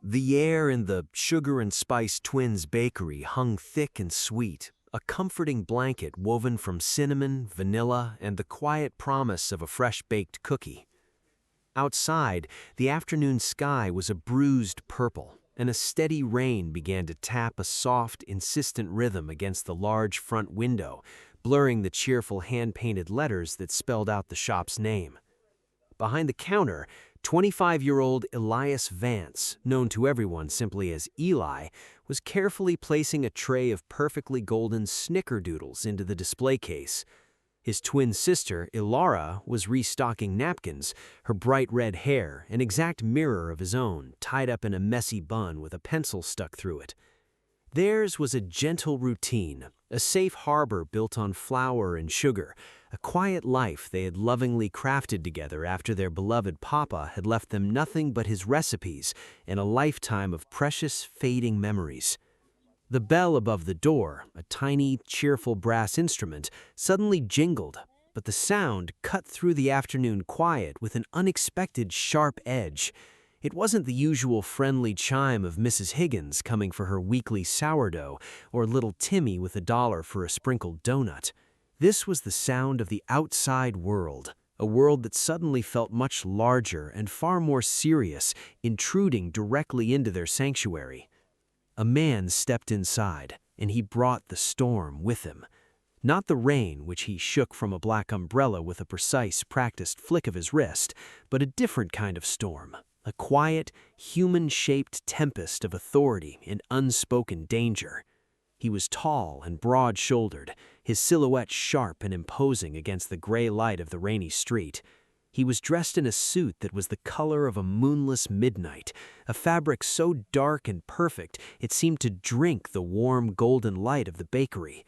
The air in the Sugar and Spice Twins bakery hung thick and sweet, a comforting blanket woven from cinnamon, vanilla, and the quiet promise of a fresh-baked cookie. Outside, the afternoon sky was a bruised purple, and a steady rain began to tap a soft, insistent rhythm against the large front window, blurring the cheerful hand-painted letters that spelled out the shop's name. Behind the counter, 25-year-old Elias Vance, known to everyone simply as Eli, was carefully placing a tray of perfectly golden snickerdoodles into the display case. His twin sister, Elara, was restocking napkins, her bright red hair, an exact mirror of his own, tied up in a messy bun with a pencil stuck through it. Theirs was a gentle routine, a safe harbor built on flour and sugar, a quiet life they had lovingly crafted together after their beloved papa had left them nothing but his recipes and a lifetime of precious, fading memories. The bell above the door, a tiny, cheerful brass instrument, suddenly jingled, but the sound cut through the afternoon quiet with an unexpected sharp edge. It wasn't the usual friendly chime of Mrs. Higgins coming for her weekly sourdough or little Timmy with $1 for a sprinkled donut. This was the sound of the outside world, a world that suddenly felt much larger and far more serious, intruding directly into their sanctuary. A man stepped inside, and he brought the storm with him. Not the rain, which he shook from a black umbrella with a precise, practiced flick of his wrist, but a different kind of storm. A quiet, human-shaped tempest of authority and unspoken danger. He was tall and broad-shouldered, his silhouette sharp and imposing against the gray light of the rainy street. He was dressed in a suit that was the color of a moonless midnight, a fabric so dark and perfect it seemed to drink the warm golden light of the bakery.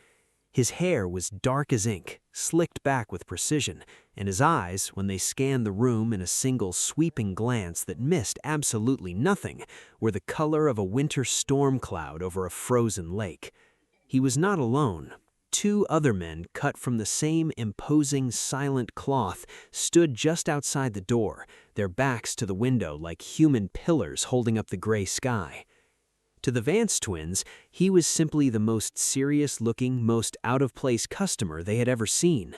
His hair was dark as ink, slicked back with precision, and his eyes, when they scanned the room in a single sweeping glance that missed absolutely nothing, were the color of a winter storm cloud over a frozen lake. He was not alone. Two other men cut from the same imposing, silent cloth stood just outside the door, their backs to the window like human pillars holding up the gray sky. To the Vance twins, he was simply the most serious-looking, most out-of-place customer they had ever seen.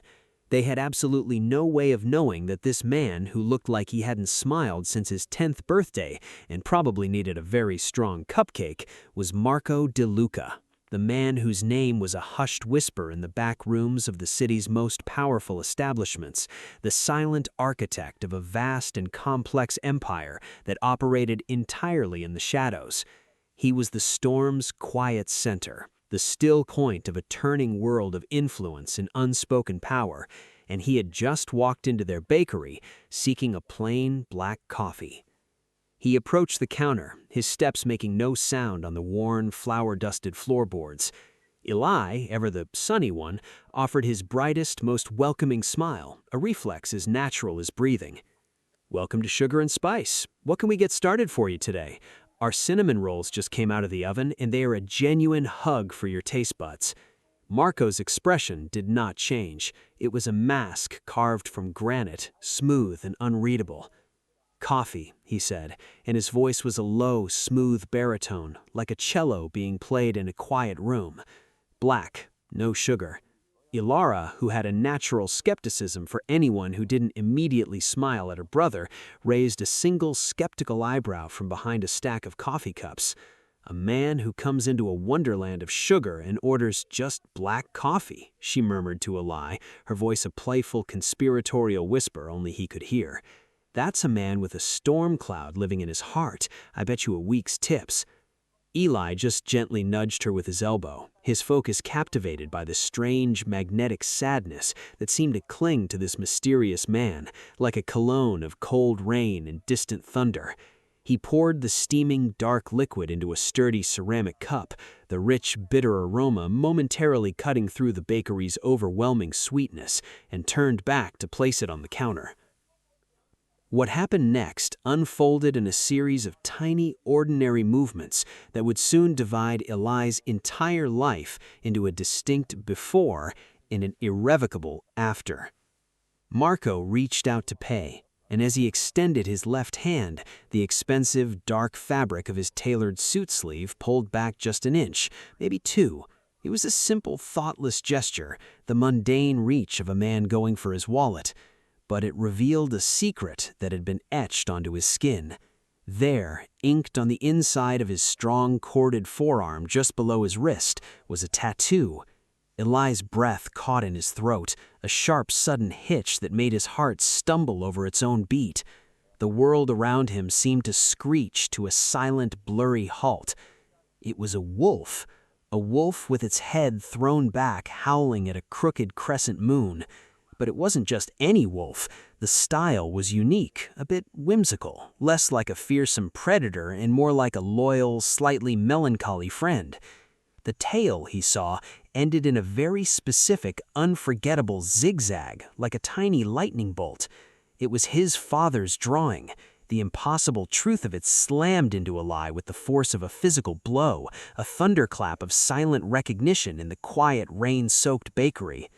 They had absolutely no way of knowing that this man, who looked like he hadn't smiled since his 10th birthday and probably needed a very strong cupcake, was Marco De Luca, the man whose name was a hushed whisper in the back rooms of the city's most powerful establishments, the silent architect of a vast and complex empire that operated entirely in the shadows. He was the storm's quiet center, the still point of a turning world of influence and unspoken power, and he had just walked into their bakery seeking a plain black coffee. He approached the counter, his steps making no sound on the worn, flour-dusted floorboards. Eli, ever the sunny one, offered his brightest, most welcoming smile, a reflex as natural as breathing. "Welcome to Sugar and Spice. What can we get started for you today? Our cinnamon rolls just came out of the oven, and they are a genuine hug for your taste buds." Marco's expression did not change. It was a mask carved from granite, smooth and unreadable. "Coffee," he said, and his voice was a low, smooth baritone, like a cello being played in a quiet room. "Black, no sugar." Elara, who had a natural skepticism for anyone who didn't immediately smile at her brother, raised a single skeptical eyebrow from behind a stack of coffee cups. "A man who comes into a wonderland of sugar and orders just black coffee," she murmured to Eli, her voice a playful conspiratorial whisper only he could hear. "That's a man with a storm cloud living in his heart. I bet you a week's tips." Eli just gently nudged her with his elbow, his focus captivated by the strange, magnetic sadness that seemed to cling to this mysterious man, like a cologne of cold rain and distant thunder. He poured the steaming, dark liquid into a sturdy ceramic cup, the rich, bitter aroma momentarily cutting through the bakery's overwhelming sweetness, and turned back to place it on the counter. What happened next unfolded in a series of tiny, ordinary movements that would soon divide Eli's entire life into a distinct before and an irrevocable after. Marco reached out to pay, and as he extended his left hand, the expensive, dark fabric of his tailored suit sleeve pulled back just an inch, maybe two. It was a simple, thoughtless gesture, the mundane reach of a man going for his wallet, but it revealed a secret that had been etched onto his skin. There, inked on the inside of his strong, corded forearm just below his wrist, was a tattoo. Eli's breath caught in his throat, a sharp, sudden hitch that made his heart stumble over its own beat. The world around him seemed to screech to a silent, blurry halt. It was a wolf with its head thrown back, howling at a crooked crescent moon. But it wasn't just any wolf. The style was unique, a bit whimsical, less like a fearsome predator and more like a loyal, slightly melancholy friend. The tail, he saw, ended in a very specific, unforgettable zigzag, like a tiny lightning bolt. It was his father's drawing. The impossible truth of it slammed into Eli with the force of a physical blow, a thunderclap of silent recognition in the quiet, rain-soaked bakery.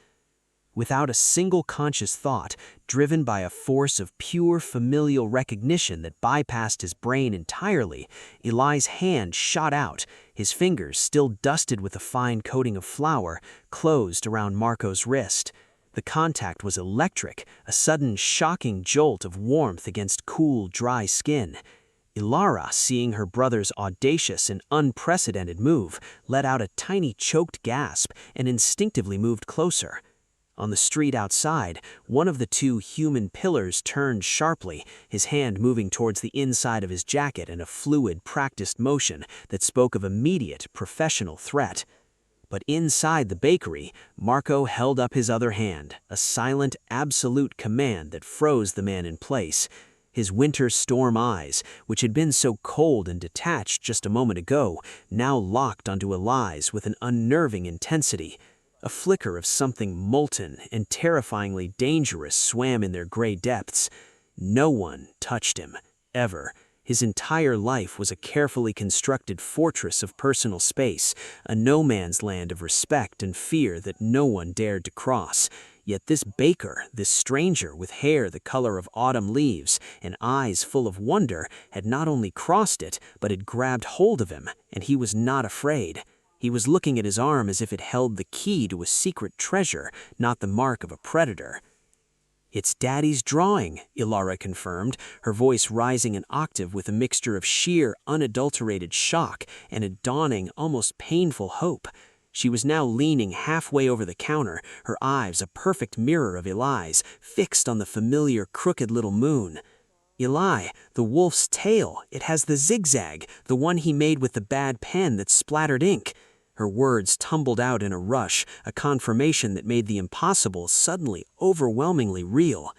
Without a single conscious thought, driven by a force of pure familial recognition that bypassed his brain entirely, Eli's hand shot out, his fingers, still dusted with a fine coating of flour, closed around Marco's wrist. The contact was electric, a sudden shocking jolt of warmth against cool, dry skin. Elara, seeing her brother's audacious and unprecedented move, let out a tiny choked gasp and instinctively moved closer. On the street outside, one of the two human pillars turned sharply, his hand moving towards the inside of his jacket in a fluid, practiced motion that spoke of immediate, professional threat. But inside the bakery, Marco held up his other hand, a silent, absolute command that froze the man in place. His winter storm eyes, which had been so cold and detached just a moment ago, now locked onto Eli's with an unnerving intensity. A flicker of something molten and terrifyingly dangerous swam in their gray depths. No one touched him, ever. His entire life was a carefully constructed fortress of personal space, a no-man's land of respect and fear that no one dared to cross. Yet this baker, this stranger with hair the color of autumn leaves and eyes full of wonder, had not only crossed it, but had grabbed hold of him, and he was not afraid. He was looking at his arm as if it held the key to a secret treasure, not the mark of a predator. "It's Daddy's drawing," Elara confirmed, her voice rising an octave with a mixture of sheer, unadulterated shock and a dawning, almost painful hope. She was now leaning halfway over the counter, her eyes a perfect mirror of Eli's, fixed on the familiar crooked little moon. "Eli, the wolf's tail, it has the zigzag, the one he made with the bad pen that splattered ink." Her words tumbled out in a rush, a confirmation that made the impossible suddenly overwhelmingly real.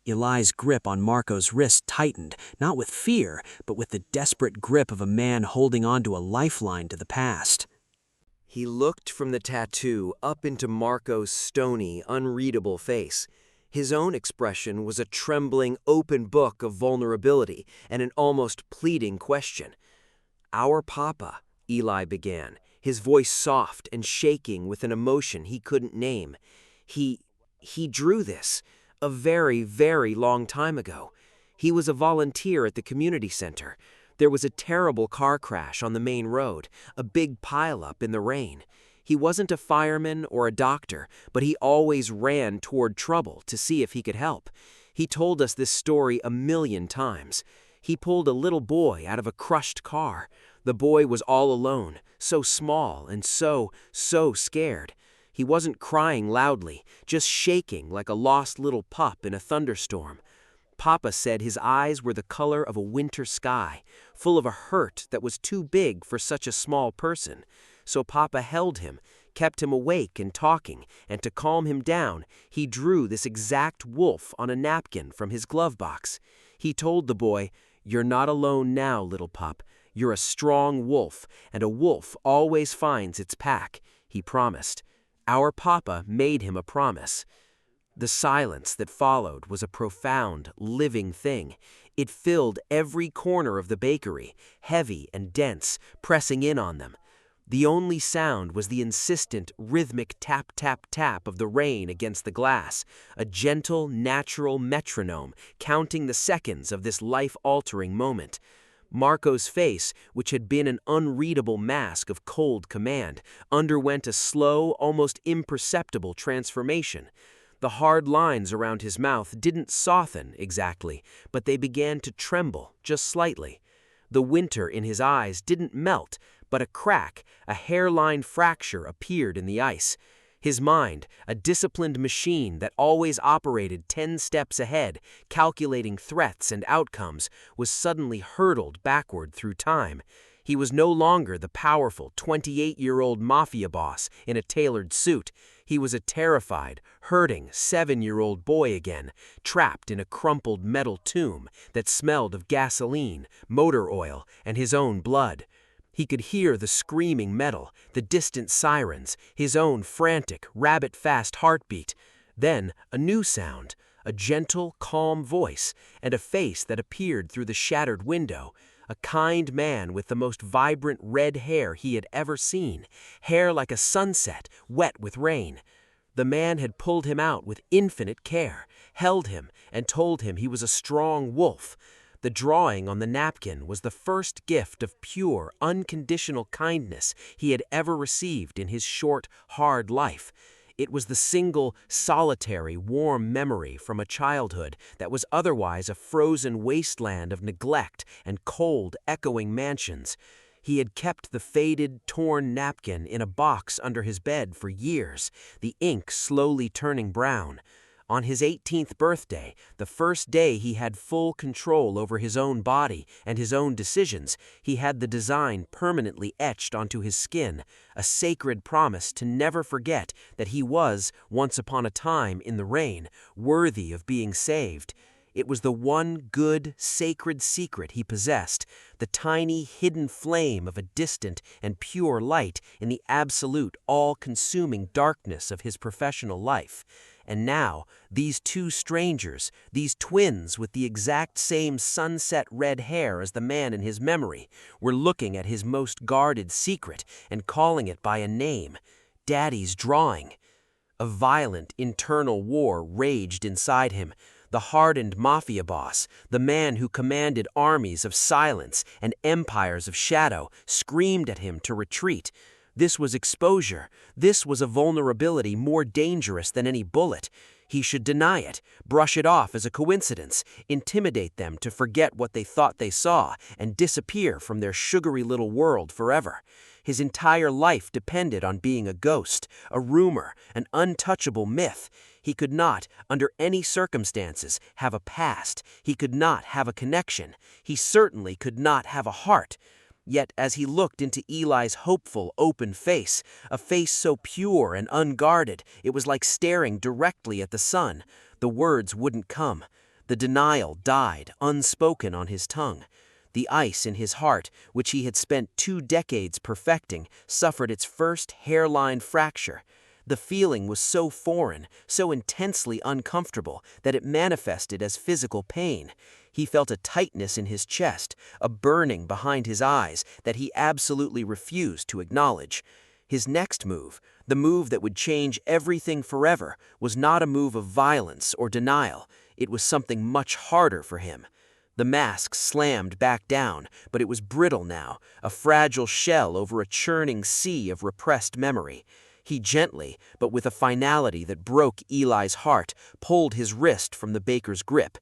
Eli's grip on Marco's wrist tightened, not with fear, but with the desperate grip of a man holding onto a lifeline to the past. He looked from the tattoo up into Marco's stony, unreadable face. His own expression was a trembling, open book of vulnerability and an almost pleading question. "Our papa," Eli began, his voice soft and shaking with an emotion he couldn't name. He drew this a very, very long time ago. He was a volunteer at the community center. There was a terrible car crash on the main road, a big pileup in the rain. He wasn't a fireman or a doctor, but he always ran toward trouble to see if he could help. He told us this story 1,000,000 times. He pulled a little boy out of a crushed car. The boy was all alone, so small and so scared. He wasn't crying loudly, just shaking like a lost little pup in a thunderstorm. Papa said his eyes were the color of a winter sky, full of a hurt that was too big for such a small person. So Papa held him, kept him awake and talking, and to calm him down, he drew this exact wolf on a napkin from his glove box. He told the boy, 'You're not alone now, little pup. You're a strong wolf, and a wolf always finds its pack,' he promised. Our papa made him a promise." The silence that followed was a profound, living thing. It filled every corner of the bakery, heavy and dense, pressing in on them. The only sound was the insistent, rhythmic tap-tap-tap of the rain against the glass, a gentle, natural metronome counting the seconds of this life-altering moment. Marco's face, which had been an unreadable mask of cold command, underwent a slow, almost imperceptible transformation. The hard lines around his mouth didn't soften exactly, but they began to tremble just slightly. The winter in his eyes didn't melt, but a crack, a hairline fracture appeared in the ice. His mind, a disciplined machine that always operated 10 steps ahead, calculating threats and outcomes, was suddenly hurtled backward through time. He was no longer the powerful 28-year-old Mafia boss in a tailored suit. He was a terrified, hurting 7-year-old boy again, trapped in a crumpled metal tomb that smelled of gasoline, motor oil, and his own blood. He could hear the screaming metal, the distant sirens, his own frantic, rabbit-fast heartbeat. Then a new sound, a gentle, calm voice, and a face that appeared through the shattered window. A kind man with the most vibrant red hair he had ever seen, hair like a sunset, wet with rain. The man had pulled him out with infinite care, held him, and told him he was a strong wolf. The drawing on the napkin was the first gift of pure, unconditional kindness he had ever received in his short, hard life. It was the single, solitary, warm memory from a childhood that was otherwise a frozen wasteland of neglect and cold, echoing mansions. He had kept the faded, torn napkin in a box under his bed for years, the ink slowly turning brown. On his 18th birthday, the first day he had full control over his own body and his own decisions, he had the design permanently etched onto his skin, a sacred promise to never forget that he was, once upon a time in the rain, worthy of being saved. It was the one good, sacred secret he possessed, the tiny, hidden flame of a distant and pure light in the absolute, all-consuming darkness of his professional life. And now, these two strangers, these twins with the exact same sunset red hair as the man in his memory, were looking at his most guarded secret and calling it by a name, Daddy's drawing. A violent internal war raged inside him. The hardened Mafia boss, the man who commanded armies of silence and empires of shadow, screamed at him to retreat. This was exposure. This was a vulnerability more dangerous than any bullet. He should deny it, brush it off as a coincidence, intimidate them to forget what they thought they saw, and disappear from their sugary little world forever. His entire life depended on being a ghost, a rumor, an untouchable myth. He could not, under any circumstances, have a past. He could not have a connection. He certainly could not have a heart. Yet as he looked into Eli's hopeful, open face, a face so pure and unguarded, it was like staring directly at the sun. The words wouldn't come. The denial died, unspoken on his tongue. The ice in his heart, which he had spent 2 decades perfecting, suffered its first hairline fracture. The feeling was so foreign, so intensely uncomfortable, that it manifested as physical pain. He felt a tightness in his chest, a burning behind his eyes that he absolutely refused to acknowledge. His next move, the move that would change everything forever, was not a move of violence or denial. It was something much harder for him. The mask slammed back down, but it was brittle now, a fragile shell over a churning sea of repressed memory. He gently, but with a finality that broke Eli's heart, pulled his wrist from the baker's grip.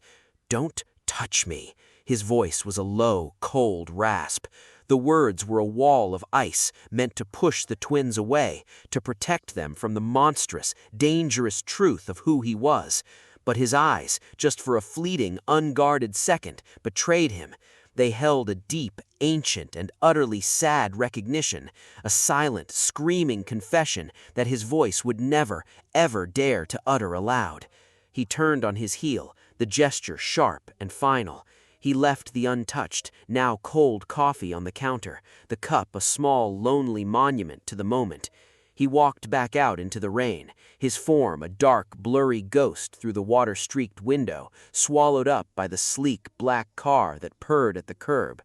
"Don't touch me." His voice was a low, cold rasp. The words were a wall of ice meant to push the twins away, to protect them from the monstrous, dangerous truth of who he was. But his eyes, just for a fleeting, unguarded second, betrayed him. They held a deep, ancient, and utterly sad recognition, a silent, screaming confession that his voice would never, ever dare to utter aloud. He turned on his heel, the gesture sharp and final. He left the untouched, now cold coffee on the counter, the cup a small, lonely monument to the moment. He walked back out into the rain, his form a dark, blurry ghost through the water-streaked window, swallowed up by the sleek, black car that purred at the curb.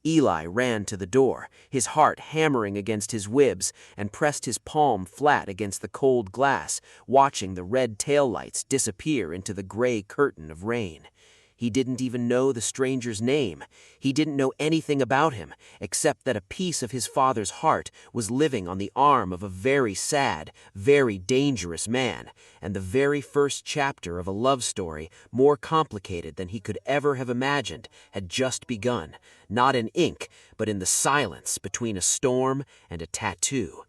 Eli ran to the door, his heart hammering against his ribs, and pressed his palm flat against the cold glass, watching the red taillights disappear into the gray curtain of rain. He didn't even know the stranger's name. He didn't know anything about him, except that a piece of his father's heart was living on the arm of a very sad, very dangerous man, and the very first chapter of a love story, more complicated than he could ever have imagined, had just begun, not in ink, but in the silence between a storm and a tattoo.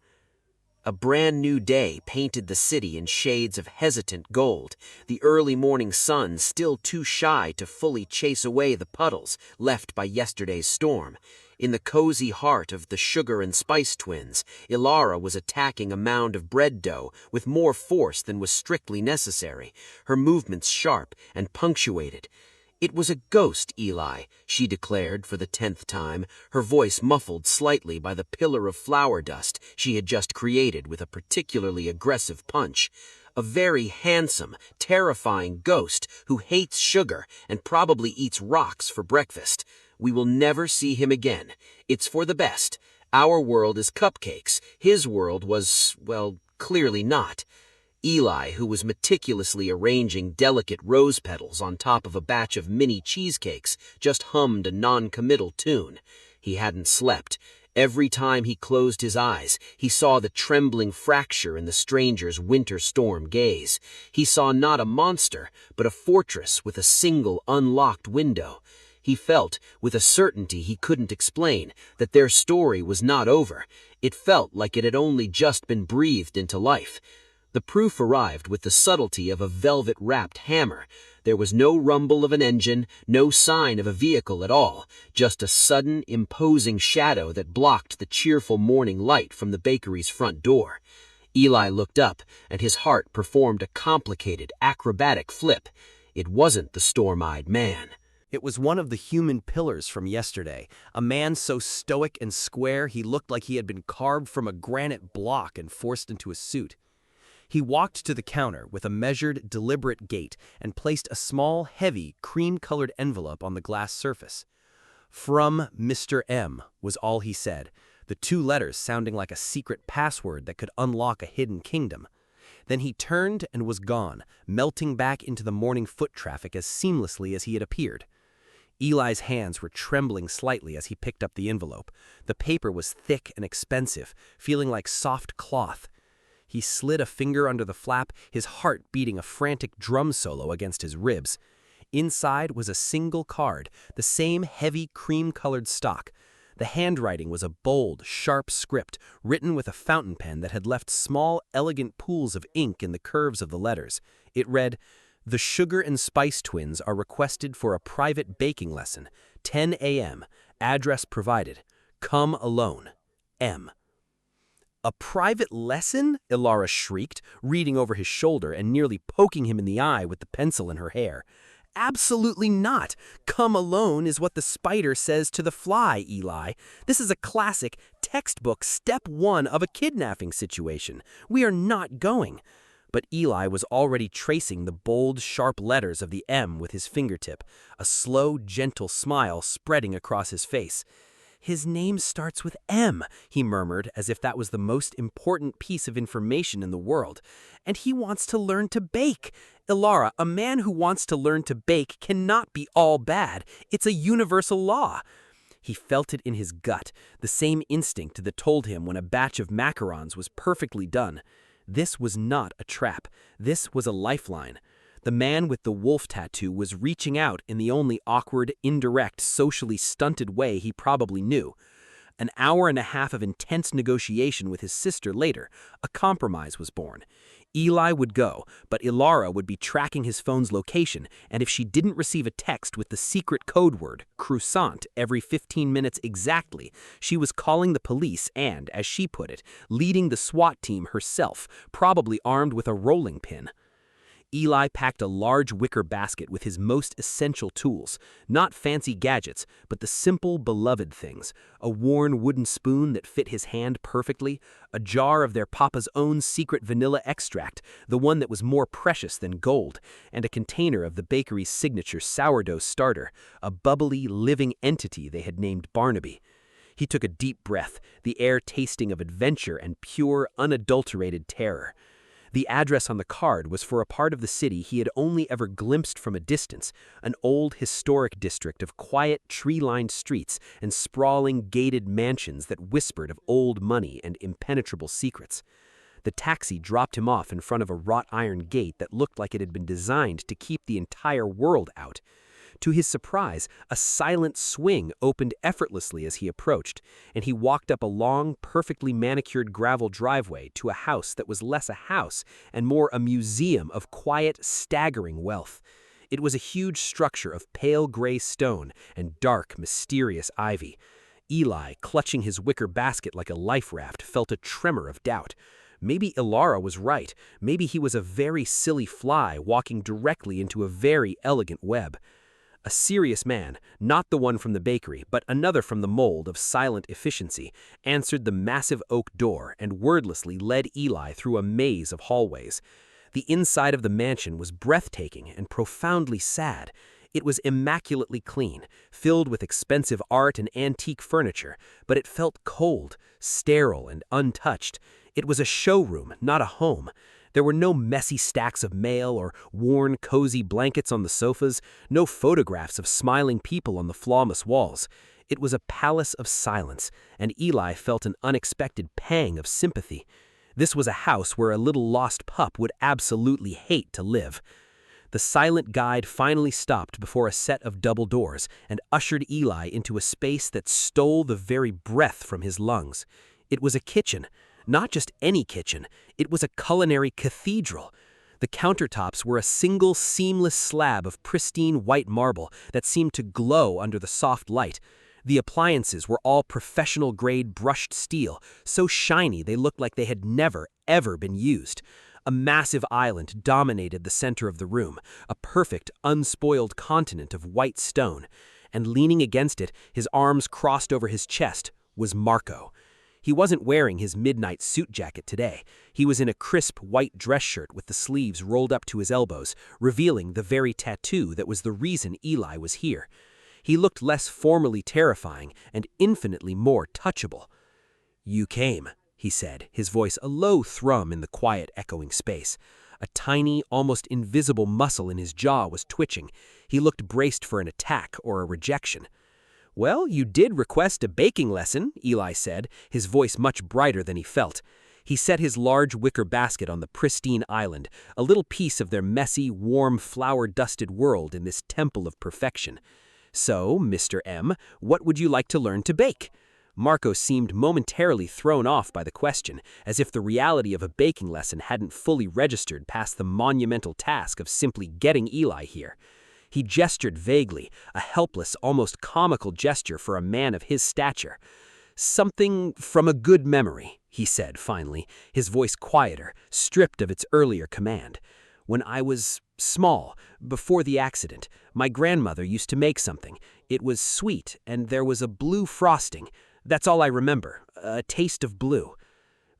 A brand new day painted the city in shades of hesitant gold, the early morning sun still too shy to fully chase away the puddles left by yesterday's storm. In the cozy heart of the Sugar and Spice twins, Elara was attacking a mound of bread dough with more force than was strictly necessary, her movements sharp and punctuated. "It was a ghost, Eli," she declared for the 10th time, her voice muffled slightly by the pillar of flour dust she had just created with a particularly aggressive punch. "A very handsome, terrifying ghost who hates sugar and probably eats rocks for breakfast. We will never see him again. It's for the best. Our world is cupcakes. His world was, well, clearly not." Eli, who was meticulously arranging delicate rose petals on top of a batch of mini cheesecakes, just hummed a non-committal tune. He hadn't slept. Every time he closed his eyes, he saw the trembling fracture in the stranger's winter storm gaze. He saw not a monster, but a fortress with a single unlocked window. He felt, with a certainty he couldn't explain, that their story was not over. It felt like it had only just been breathed into life. The proof arrived with the subtlety of a velvet-wrapped hammer. There was no rumble of an engine, no sign of a vehicle at all, just a sudden, imposing shadow that blocked the cheerful morning light from the bakery's front door. Eli looked up, and his heart performed a complicated, acrobatic flip. It wasn't the storm-eyed man. It was one of the human pillars from yesterday, a man so stoic and square he looked like he had been carved from a granite block and forced into a suit. He walked to the counter with a measured, deliberate gait and placed a small, heavy, cream-colored envelope on the glass surface. "From Mr. M" was all he said, the 2 letters sounding like a secret password that could unlock a hidden kingdom. Then he turned and was gone, melting back into the morning foot traffic as seamlessly as he had appeared. Eli's hands were trembling slightly as he picked up the envelope. The paper was thick and expensive, feeling like soft cloth. He slid a finger under the flap, his heart beating a frantic drum solo against his ribs. Inside was a single card, the same heavy cream-colored stock. The handwriting was a bold, sharp script, written with a fountain pen that had left small, elegant pools of ink in the curves of the letters. It read, "The Sugar and Spice twins are requested for a private baking lesson, 10 a.m., address provided. Come alone. M." "A private lesson?" Elara shrieked, reading over his shoulder and nearly poking him in the eye with the pencil in her hair. "Absolutely not. Come alone is what the spider says to the fly, Eli. This is a classic, textbook step 1 of a kidnapping situation. We are not going." But Eli was already tracing the bold, sharp letters of the M with his fingertip, a slow, gentle smile spreading across his face. "His name starts with M," he murmured, as if that was the most important piece of information in the world. "And he wants to learn to bake. Elara, a man who wants to learn to bake cannot be all bad. It's a universal law." He felt it in his gut, the same instinct that told him when a batch of macarons was perfectly done. This was not a trap. This was a lifeline. The man with the wolf tattoo was reaching out in the only awkward, indirect, socially stunted way he probably knew. An hour and a half of intense negotiation with his sister later, a compromise was born. Eli would go, but Elara would be tracking his phone's location, and if she didn't receive a text with the secret code word, croissant, every 15 minutes exactly, she was calling the police and, as she put it, leading the SWAT team herself, probably armed with a rolling pin. Eli packed a large wicker basket with his most essential tools, not fancy gadgets, but the simple, beloved things: a worn wooden spoon that fit his hand perfectly, a jar of their papa's own secret vanilla extract, the one that was more precious than gold, and a container of the bakery's signature sourdough starter, a bubbly, living entity they had named Barnaby. He took a deep breath, the air tasting of adventure and pure, unadulterated terror. The address on the card was for a part of the city he had only ever glimpsed from a distance, an old historic district of quiet, tree-lined streets and sprawling, gated mansions that whispered of old money and impenetrable secrets. The taxi dropped him off in front of a wrought iron gate that looked like it had been designed to keep the entire world out. To his surprise, a silent swing opened effortlessly as he approached, and he walked up a long, perfectly manicured gravel driveway to a house that was less a house and more a museum of quiet, staggering wealth. It was a huge structure of pale gray stone and dark, mysterious ivy. Eli, clutching his wicker basket like a life raft, felt a tremor of doubt. Maybe Elara was right. Maybe he was a very silly fly walking directly into a very elegant web. A serious man, not the one from the bakery, but another from the mold of silent efficiency, answered the massive oak door and wordlessly led Eli through a maze of hallways. The inside of the mansion was breathtaking and profoundly sad. It was immaculately clean, filled with expensive art and antique furniture, but it felt cold, sterile, and untouched. It was a showroom, not a home. There were no messy stacks of mail or worn, cozy blankets on the sofas, no photographs of smiling people on the flawless walls. It was a palace of silence, and Eli felt an unexpected pang of sympathy. This was a house where a little lost pup would absolutely hate to live. The silent guide finally stopped before a set of double doors and ushered Eli into a space that stole the very breath from his lungs. It was a kitchen. Not just any kitchen, it was a culinary cathedral. The countertops were a single seamless slab of pristine white marble that seemed to glow under the soft light. The appliances were all professional-grade brushed steel, so shiny they looked like they had never, ever been used. A massive island dominated the center of the room, a perfect, unspoiled continent of white stone. And leaning against it, his arms crossed over his chest, was Marco. He wasn't wearing his midnight suit jacket today. He was in a crisp white dress shirt with the sleeves rolled up to his elbows, revealing the very tattoo that was the reason Eli was here. He looked less formally terrifying and infinitely more touchable. "You came," he said, his voice a low thrum in the quiet, echoing space. A tiny, almost invisible muscle in his jaw was twitching. He looked braced for an attack or a rejection. "Well, you did request a baking lesson," Eli said, his voice much brighter than he felt. He set his large wicker basket on the pristine island, a little piece of their messy, warm, flower-dusted world in this temple of perfection. "So, Mr. M, what would you like to learn to bake?" Marco seemed momentarily thrown off by the question, as if the reality of a baking lesson hadn't fully registered past the monumental task of simply getting Eli here. He gestured vaguely, a helpless, almost comical gesture for a man of his stature. "Something from a good memory," he said finally, his voice quieter, stripped of its earlier command. "When I was small, before the accident, my grandmother used to make something. It was sweet, and there was a blue frosting. That's all I remember, a taste of blue."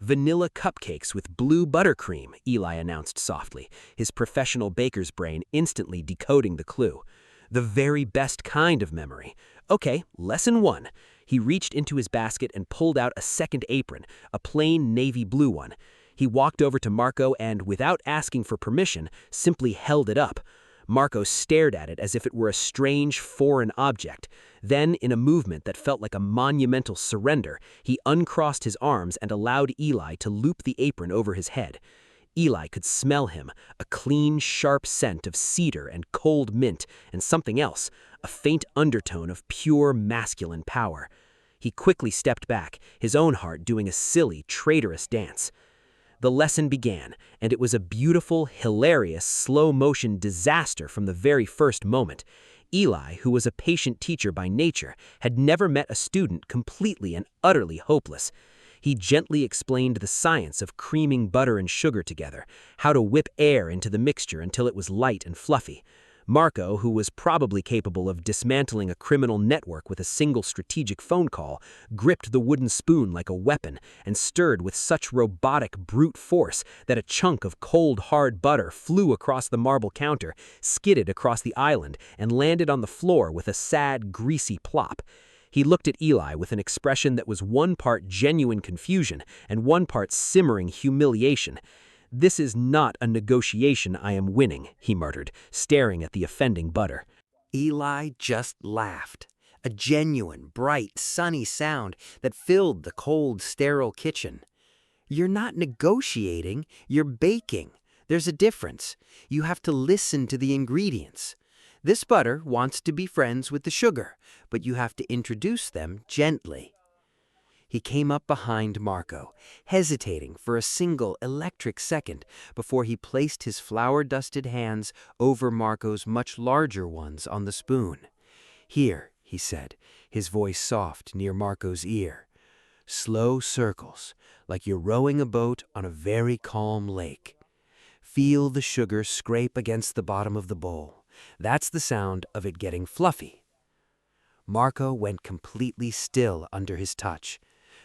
"Vanilla cupcakes with blue buttercream," Eli announced softly, his professional baker's brain instantly decoding the clue. "The very best kind of memory. Okay, lesson 1. He reached into his basket and pulled out a second apron, a plain navy blue one. He walked over to Marco and, without asking for permission, simply held it up. Marco stared at it as if it were a strange, foreign object. Then, in a movement that felt like a monumental surrender, he uncrossed his arms and allowed Eli to loop the apron over his head. Eli could smell him, a clean, sharp scent of cedar and cold mint, and something else, a faint undertone of pure masculine power. He quickly stepped back, his own heart doing a silly, traitorous dance. The lesson began, and it was a beautiful, hilarious, slow-motion disaster from the very first moment. Eli, who was a patient teacher by nature, had never met a student completely and utterly hopeless. He gently explained the science of creaming butter and sugar together, how to whip air into the mixture until it was light and fluffy. Marco, who was probably capable of dismantling a criminal network with a single strategic phone call, gripped the wooden spoon like a weapon and stirred with such robotic brute force that a chunk of cold, hard butter flew across the marble counter, skidded across the island, and landed on the floor with a sad, greasy plop. He looked at Eli with an expression that was one part genuine confusion and one part simmering humiliation. "This is not a negotiation I am winning," he muttered, staring at the offending butter. Eli just laughed, a genuine, bright, sunny sound that filled the cold, sterile kitchen. You're not negotiating, you're baking. There's a difference. You have to listen to the ingredients. This butter wants to be friends with the sugar, but you have to introduce them gently. He came up behind Marco, hesitating for a single electric second before he placed his flour-dusted hands over Marco's much larger ones on the spoon. "Here," he said, his voice soft near Marco's ear. "Slow circles, like you're rowing a boat on a very calm lake. Feel the sugar scrape against the bottom of the bowl. That's the sound of it getting fluffy." Marco went completely still under his touch.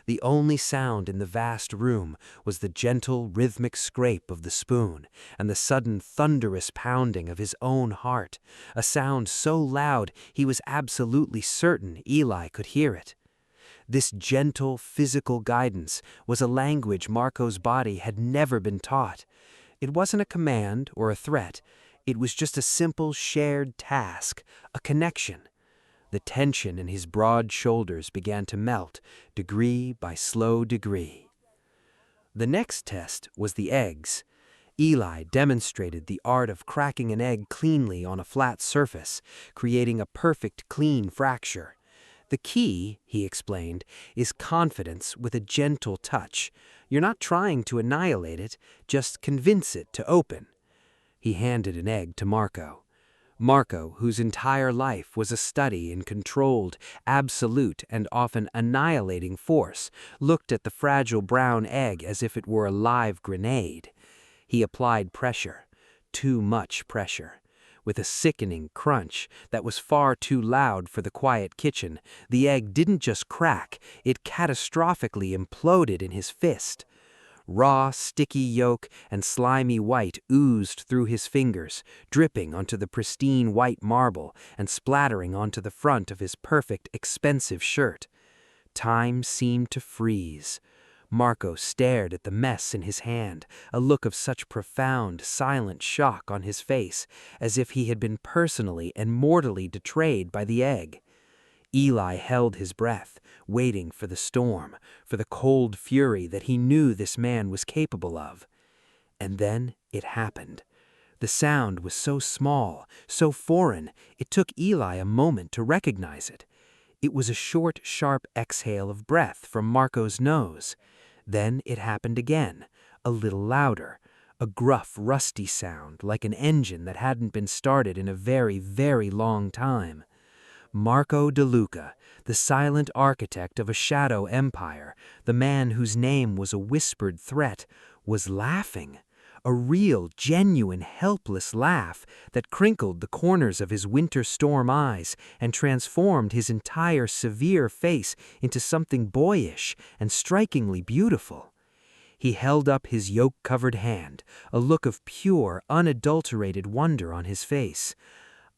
The only sound in the vast room was the gentle, rhythmic scrape of the spoon and the sudden thunderous pounding of his own heart, a sound so loud he was absolutely certain Eli could hear it. This gentle, physical guidance was a language Marco's body had never been taught. It wasn't a command or a threat. It was just a simple shared task, a connection. The tension in his broad shoulders began to melt, degree by slow degree. The next test was the eggs. Eli demonstrated the art of cracking an egg cleanly on a flat surface, creating a perfect clean fracture. The key, he explained, is confidence with a gentle touch. You're not trying to annihilate it, just convince it to open. He handed an egg to Marco. Marco, whose entire life was a study in controlled, absolute, and often annihilating force, looked at the fragile brown egg as if it were a live grenade. He applied pressure, too much pressure. With a sickening crunch that was far too loud for the quiet kitchen, the egg didn't just crack, it catastrophically imploded in his fist. Raw, sticky yolk and slimy white oozed through his fingers, dripping onto the pristine white marble and splattering onto the front of his perfect, expensive shirt. Time seemed to freeze. Marco stared at the mess in his hand, a look of such profound, silent shock on his face, as if he had been personally and mortally betrayed by the egg. Eli held his breath, waiting for the storm, for the cold fury that he knew this man was capable of. And then it happened. The sound was so small, so foreign, it took Eli a moment to recognize it. It was a short, sharp exhale of breath from Marco's nose. Then it happened again, a little louder, a gruff, rusty sound like an engine that hadn't been started in a very, very long time. Marco De Luca, the silent architect of a shadow empire, the man whose name was a whispered threat, was laughing. A real, genuine, helpless laugh that crinkled the corners of his winter storm eyes and transformed his entire severe face into something boyish and strikingly beautiful. He held up his yolk-covered hand, a look of pure, unadulterated wonder on his face.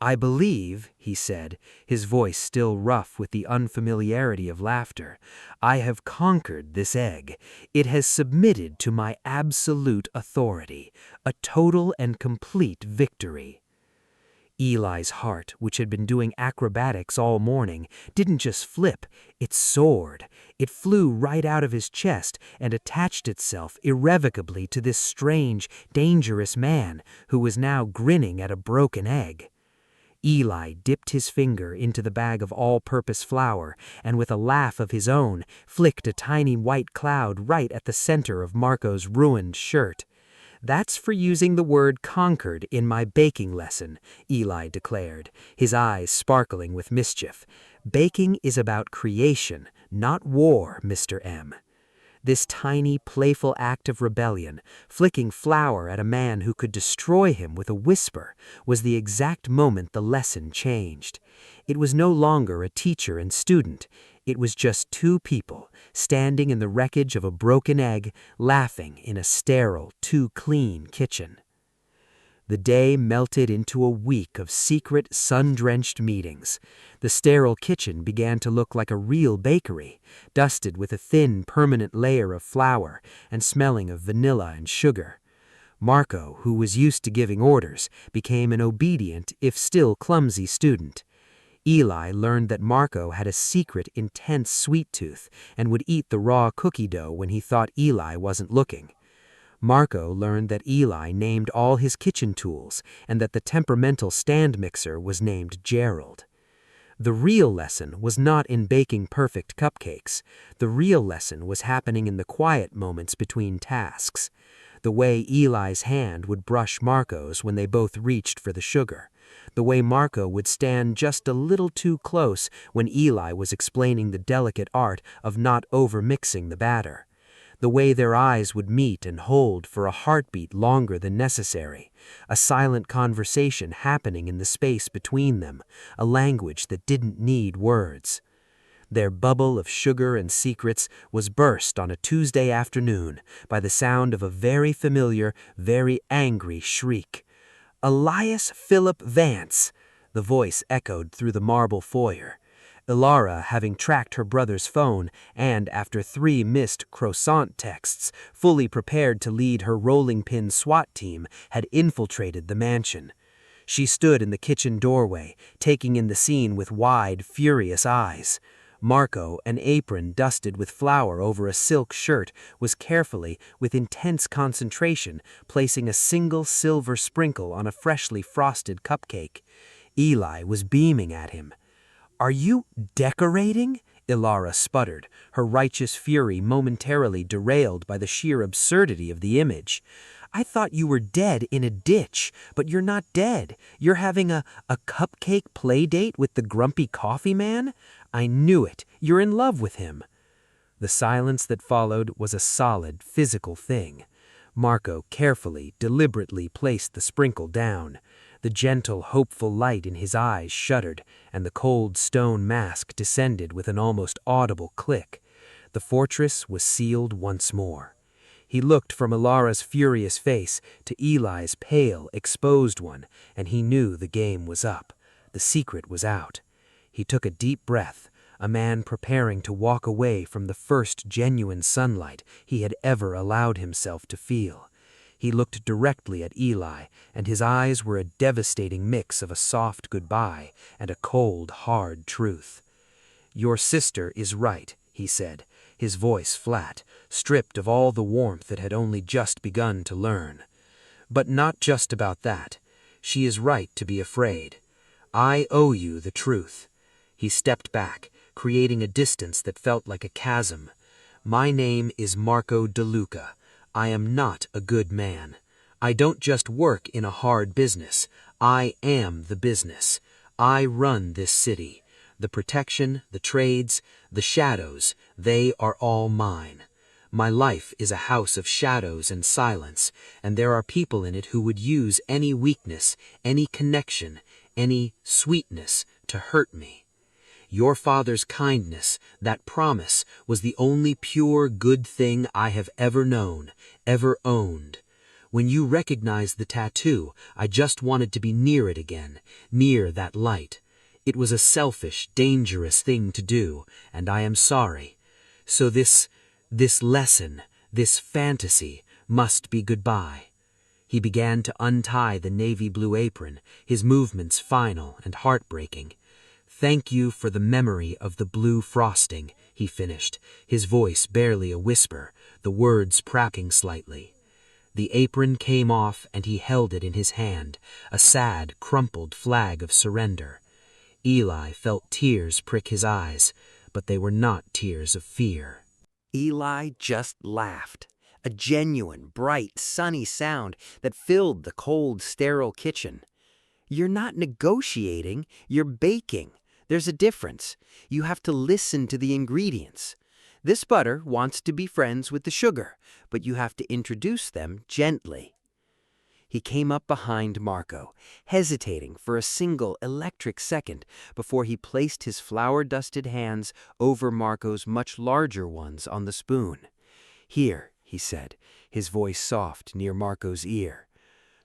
"I believe," he said, his voice still rough with the unfamiliarity of laughter, "I have conquered this egg. It has submitted to my absolute authority, a total and complete victory." Eli's heart, which had been doing acrobatics all morning, didn't just flip, it soared. It flew right out of his chest and attached itself irrevocably to this strange, dangerous man who was now grinning at a broken egg. Eli dipped his finger into the bag of all-purpose flour and with a laugh of his own, flicked a tiny white cloud right at the center of Marco's ruined shirt. "That's for using the word conquered in my baking lesson," Eli declared, his eyes sparkling with mischief. "Baking is about creation, not war, Mr. M." This tiny, playful act of rebellion, flicking flour at a man who could destroy him with a whisper, was the exact moment the lesson changed. It was no longer a teacher and student. It was just two people, standing in the wreckage of a broken egg, laughing in a sterile, too clean kitchen. The day melted into a week of secret, sun-drenched meetings. The sterile kitchen began to look like a real bakery, dusted with a thin, permanent layer of flour and smelling of vanilla and sugar. Marco, who was used to giving orders, became an obedient, if still clumsy student. Eli learned that Marco had a secret, intense sweet tooth and would eat the raw cookie dough when he thought Eli wasn't looking. Marco learned that Eli named all his kitchen tools and that the temperamental stand mixer was named Gerald. The real lesson was not in baking perfect cupcakes. The real lesson was happening in the quiet moments between tasks. The way Eli's hand would brush Marco's when they both reached for the sugar. The way Marco would stand just a little too close when Eli was explaining the delicate art of not over-mixing the batter. The way their eyes would meet and hold for a heartbeat longer than necessary, a silent conversation happening in the space between them, a language that didn't need words. Their bubble of sugar and secrets was burst on a Tuesday afternoon by the sound of a very familiar, very angry shriek. "Elias Philip Vance!" The voice echoed through the marble foyer. Elara, having tracked her brother's phone and, after 3 missed croissant texts, fully prepared to lead her rolling pin SWAT team, had infiltrated the mansion. She stood in the kitchen doorway, taking in the scene with wide, furious eyes. Marco, an apron dusted with flour over a silk shirt, was carefully, with intense concentration, placing a single silver sprinkle on a freshly frosted cupcake. Eli was beaming at him. "Are you decorating?" Elara sputtered, her righteous fury momentarily derailed by the sheer absurdity of the image. "I thought you were dead in a ditch, but you're not dead. You're having a cupcake play date with the grumpy coffee man? I knew it. You're in love with him." The silence that followed was a solid, physical thing. Marco carefully, deliberately placed the sprinkle down. The gentle, hopeful light in his eyes shuddered, and the cold stone mask descended with an almost audible click. The fortress was sealed once more. He looked from Elara's furious face to Eli's pale, exposed one, and he knew the game was up. The secret was out. He took a deep breath, a man preparing to walk away from the first genuine sunlight he had ever allowed himself to feel. He looked directly at Eli, and his eyes were a devastating mix of a soft goodbye and a cold, hard truth. "Your sister is right," he said, his voice flat, stripped of all the warmth it had only just begun to learn. "But not just about that. She is right to be afraid. I owe you the truth." He stepped back, creating a distance that felt like a chasm. "My name is Marco DeLuca. I am not a good man. I don't just work in a hard business. I am the business. I run this city. The protection, the trades, the shadows, they are all mine. My life is a house of shadows and silence, and there are people in it who would use any weakness, any connection, any sweetness to hurt me. Your father's kindness, that promise, was the only pure good thing I have ever known, ever owned. When you recognized the tattoo, I just wanted to be near it again, near that light. It was a selfish, dangerous thing to do, and I am sorry. So this lesson, this fantasy, must be goodbye." He began to untie the navy blue apron, his movements final and heartbreaking. "Thank you for the memory of the blue frosting," he finished, his voice barely a whisper, the words cracking slightly. The apron came off and he held it in his hand, a sad, crumpled flag of surrender. Eli felt tears prick his eyes, but they were not tears of fear. Eli just laughed, a genuine, bright, sunny sound that filled the cold, sterile kitchen. "You're not negotiating, you're baking. There's a difference. You have to listen to the ingredients. This butter wants to be friends with the sugar, but you have to introduce them gently." He came up behind Marco, hesitating for a single electric second before he placed his flour-dusted hands over Marco's much larger ones on the spoon. "Here," he said, his voice soft near Marco's ear.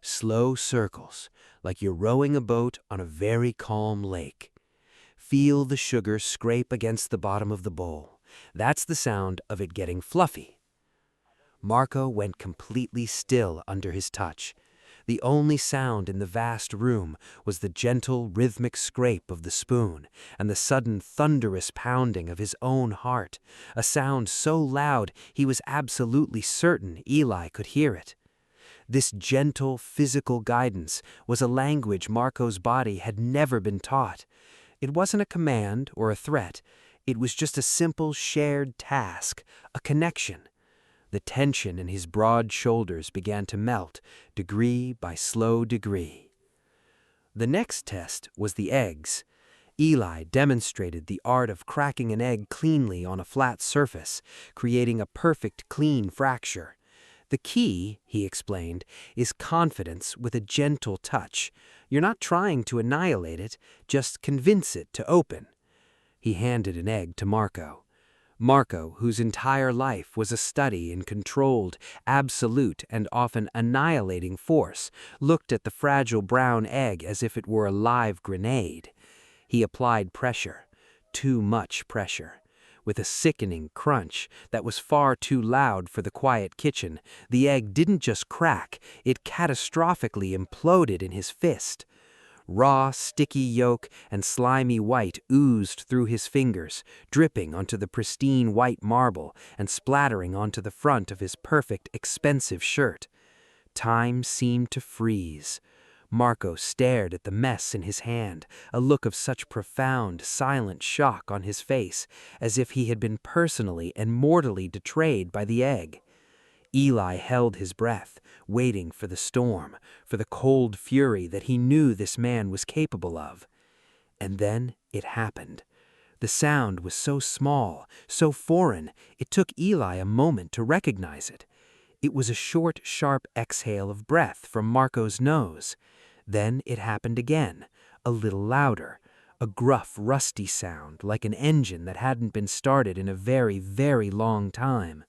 "Slow circles, like you're rowing a boat on a very calm lake. Feel the sugar scrape against the bottom of the bowl. That's the sound of it getting fluffy." Marco went completely still under his touch. The only sound in the vast room was the gentle, rhythmic scrape of the spoon and the sudden thunderous pounding of his own heart, a sound so loud he was absolutely certain Eli could hear it. This gentle, physical guidance was a language Marco's body had never been taught. It wasn't a command or a threat. It was just a simple shared task, a connection. The tension in his broad shoulders began to melt, degree by slow degree. The next test was the eggs. Eli demonstrated the art of cracking an egg cleanly on a flat surface, creating a perfect clean fracture. The key, he explained, is confidence with a gentle touch. You're not trying to annihilate it, just convince it to open. He handed an egg to Marco. Marco, whose entire life was a study in controlled, absolute, and often annihilating force, looked at the fragile brown egg as if it were a live grenade. He applied pressure, too much pressure. With a sickening crunch that was far too loud for the quiet kitchen, the egg didn't just crack, it catastrophically imploded in his fist. Raw, sticky yolk and slimy white oozed through his fingers, dripping onto the pristine white marble and splattering onto the front of his perfect, expensive shirt. Time seemed to freeze. Marco stared at the mess in his hand, a look of such profound, silent shock on his face, as if he had been personally and mortally betrayed by the egg. Eli held his breath, waiting for the storm, for the cold fury that he knew this man was capable of. And then it happened. The sound was so small, so foreign, it took Eli a moment to recognize it. It was a short, sharp exhale of breath from Marco's nose. Then it happened again, a little louder, a gruff, rusty sound like an engine that hadn't been started in a very, very long time.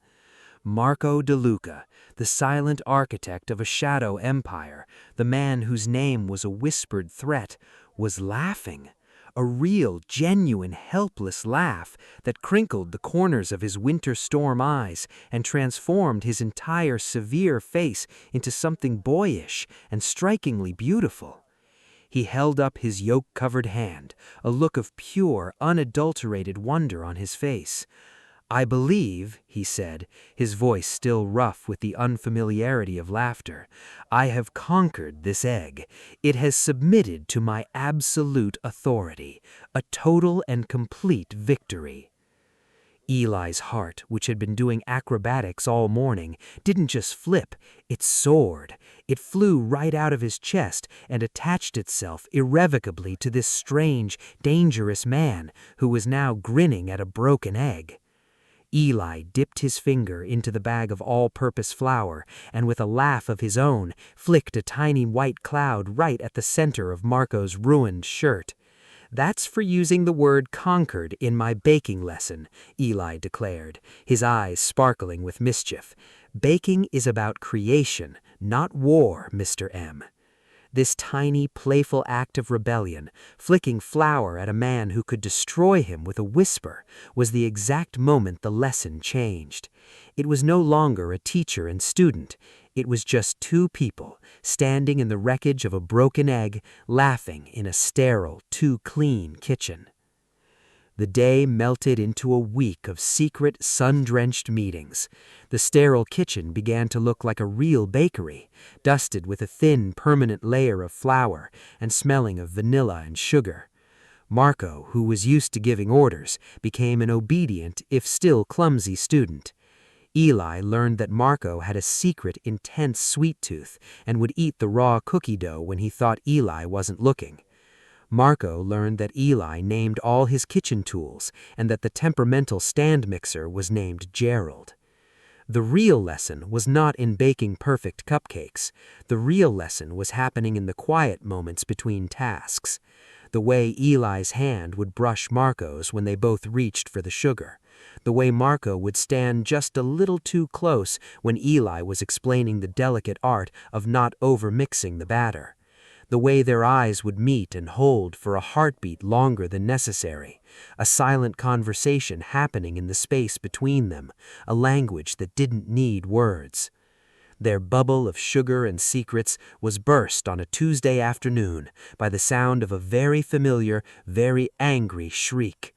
Marco DeLuca, the silent architect of a shadow empire, the man whose name was a whispered threat, was laughing. A real, genuine, helpless laugh that crinkled the corners of his winter storm eyes and transformed his entire severe face into something boyish and strikingly beautiful. He held up his yolk-covered hand, a look of pure, unadulterated wonder on his face. "I believe," he said, his voice still rough with the unfamiliarity of laughter, "I have conquered this egg. It has submitted to my absolute authority, a total and complete victory." Eli's heart, which had been doing acrobatics all morning, didn't just flip, it soared. It flew right out of his chest and attached itself irrevocably to this strange, dangerous man who was now grinning at a broken egg. Eli dipped his finger into the bag of all-purpose flour and with a laugh of his own flicked a tiny white cloud right at the center of Marco's ruined shirt. "That's for using the word conquered in my baking lesson," Eli declared, his eyes sparkling with mischief. "Baking is about creation, not war, Mr. M." This tiny, playful act of rebellion, flicking flour at a man who could destroy him with a whisper, was the exact moment the lesson changed. It was no longer a teacher and student. It was just two people, standing in the wreckage of a broken egg, laughing in a sterile, too clean kitchen. The day melted into a week of secret, sun-drenched meetings. The sterile kitchen began to look like a real bakery, dusted with a thin, permanent layer of flour and smelling of vanilla and sugar. Marco, who was used to giving orders, became an obedient, if still clumsy student. Eli learned that Marco had a secret, intense sweet tooth and would eat the raw cookie dough when he thought Eli wasn't looking. Marco learned that Eli named all his kitchen tools and that the temperamental stand mixer was named Gerald. The real lesson was not in baking perfect cupcakes. The real lesson was happening in the quiet moments between tasks. The way Eli's hand would brush Marco's when they both reached for the sugar. The way Marco would stand just a little too close when Eli was explaining the delicate art of not over-mixing the batter. The way their eyes would meet and hold for a heartbeat longer than necessary, a silent conversation happening in the space between them, a language that didn't need words. Their bubble of sugar and secrets was burst on a Tuesday afternoon by the sound of a very familiar, very angry shriek.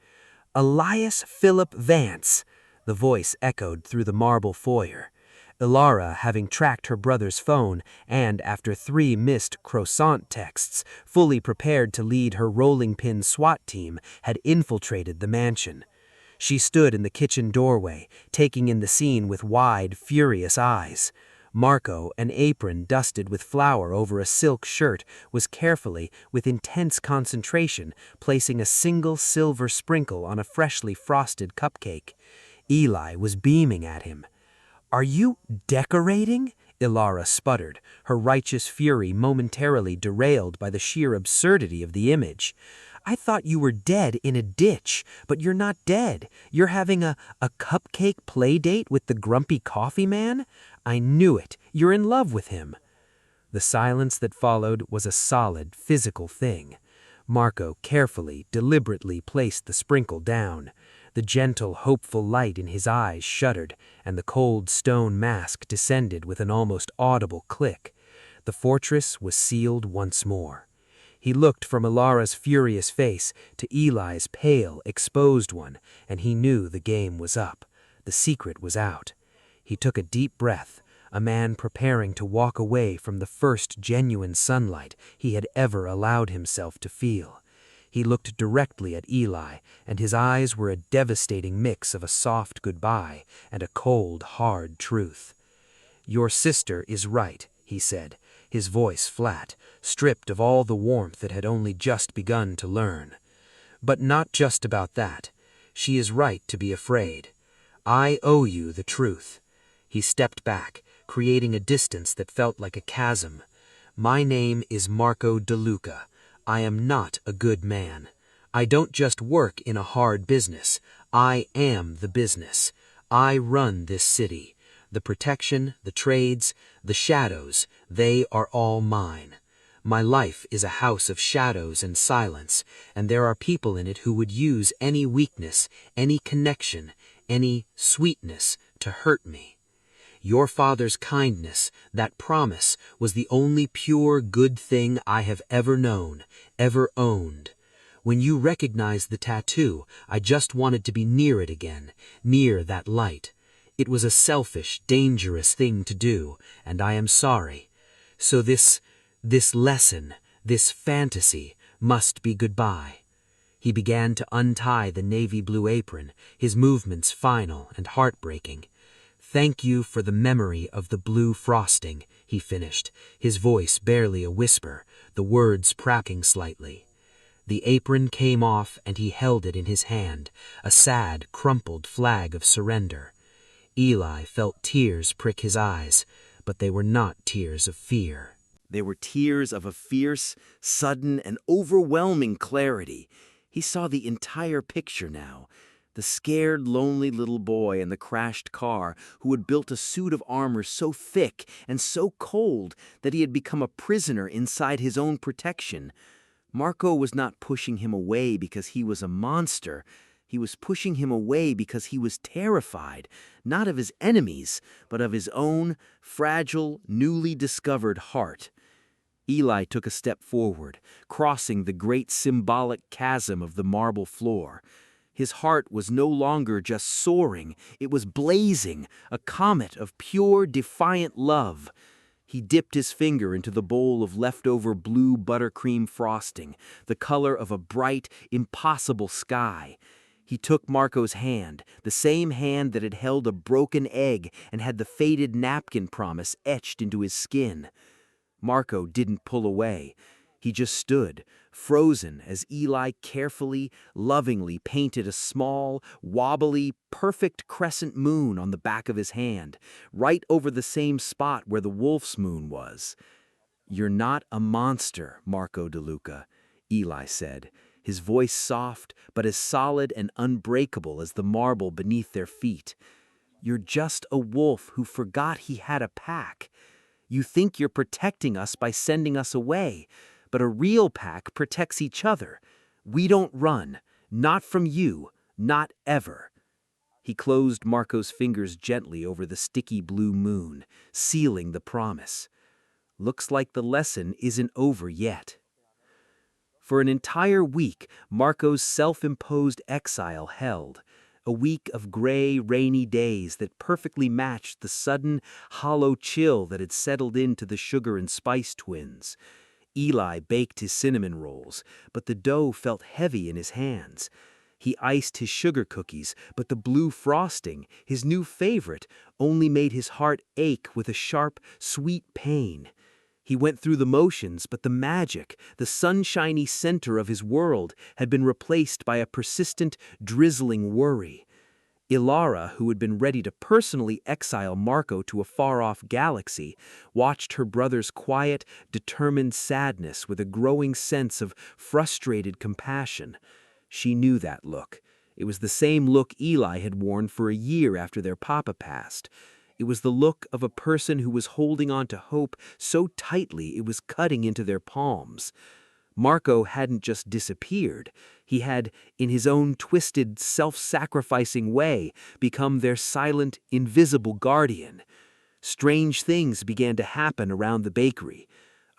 "Elias Philip Vance!" The voice echoed through the marble foyer. Elara, having tracked her brother's phone and, after 3 missed croissant texts, fully prepared to lead her rolling pin SWAT team, had infiltrated the mansion. She stood in the kitchen doorway, taking in the scene with wide, furious eyes. Marco, an apron dusted with flour over a silk shirt, was carefully, with intense concentration, placing a single silver sprinkle on a freshly frosted cupcake. Eli was beaming at him. "Are you decorating?" Elara sputtered, her righteous fury momentarily derailed by the sheer absurdity of the image. "I thought you were dead in a ditch, but you're not dead. You're having a cupcake play date with the grumpy coffee man? I knew it. You're in love with him." The silence that followed was a solid, physical thing. Marco carefully, deliberately placed the sprinkle down. The gentle, hopeful light in his eyes shuddered, and the cold stone mask descended with an almost audible click. The fortress was sealed once more. He looked from Elara's furious face to Eli's pale, exposed one, and he knew the game was up. The secret was out. He took a deep breath, a man preparing to walk away from the first genuine sunlight he had ever allowed himself to feel. He looked directly at Eli, and his eyes were a devastating mix of a soft goodbye and a cold, hard truth. "Your sister is right," he said, his voice flat, stripped of all the warmth it had only just begun to learn. "But not just about that. She is right to be afraid. I owe you the truth." He stepped back, creating a distance that felt like a chasm. "My name is Marco DeLuca. I am not a good man. I don't just work in a hard business. I am the business. I run this city. The protection, the trades, the shadows, they are all mine. My life is a house of shadows and silence, and there are people in it who would use any weakness, any connection, any sweetness to hurt me. Your father's kindness, that promise, was the only pure good thing I have ever known, ever owned. When you recognized the tattoo, I just wanted to be near it again, near that light. It was a selfish, dangerous thing to do, and I am sorry. So this lesson, this fantasy, must be goodbye." He began to untie the navy blue apron, his movements final and heartbreaking. "Thank you for the memory of the blue frosting," he finished, his voice barely a whisper, the words cracking slightly. The apron came off and he held it in his hand, a sad, crumpled flag of surrender. Eli felt tears prick his eyes, but they were not tears of fear. They were tears of a fierce, sudden, and overwhelming clarity. He saw the entire picture now. The scared, lonely little boy in the crashed car who had built a suit of armor so thick and so cold that he had become a prisoner inside his own protection. Marco was not pushing him away because he was a monster. He was pushing him away because he was terrified, not of his enemies, but of his own fragile, newly discovered heart. Eli took a step forward, crossing the great symbolic chasm of the marble floor. His heart was no longer just soaring, it was blazing, a comet of pure, defiant love. He dipped his finger into the bowl of leftover blue buttercream frosting, the color of a bright, impossible sky. He took Marco's hand, the same hand that had held a broken egg and had the faded napkin promise etched into his skin. Marco didn't pull away. He just stood, frozen as Eli carefully, lovingly painted a small, wobbly, perfect crescent moon on the back of his hand, right over the same spot where the wolf's moon was. "You're not a monster, Marco DeLuca," Eli said, his voice soft but as solid and unbreakable as the marble beneath their feet. "You're just a wolf who forgot he had a pack. You think you're protecting us by sending us away, but a real pack protects each other. We don't run, not from you, not ever." He closed Marco's fingers gently over the sticky blue moon, sealing the promise. "Looks like the lesson isn't over yet." For an entire week, Marco's self-imposed exile held, a week of gray, rainy days that perfectly matched the sudden, hollow chill that had settled into the sugar and spice twins. Eli baked his cinnamon rolls, but the dough felt heavy in his hands. He iced his sugar cookies, but the blue frosting, his new favorite, only made his heart ache with a sharp, sweet pain. He went through the motions, but the magic, the sunshiny center of his world, had been replaced by a persistent, drizzling worry. Elara, who had been ready to personally exile Marco to a far-off galaxy, watched her brother's quiet, determined sadness with a growing sense of frustrated compassion. She knew that look. It was the same look Eli had worn for a year after their papa passed. It was the look of a person who was holding on to hope so tightly it was cutting into their palms. Marco hadn't just disappeared. He had, in his own twisted, self-sacrificing way, become their silent, invisible guardian. Strange things began to happen around the bakery.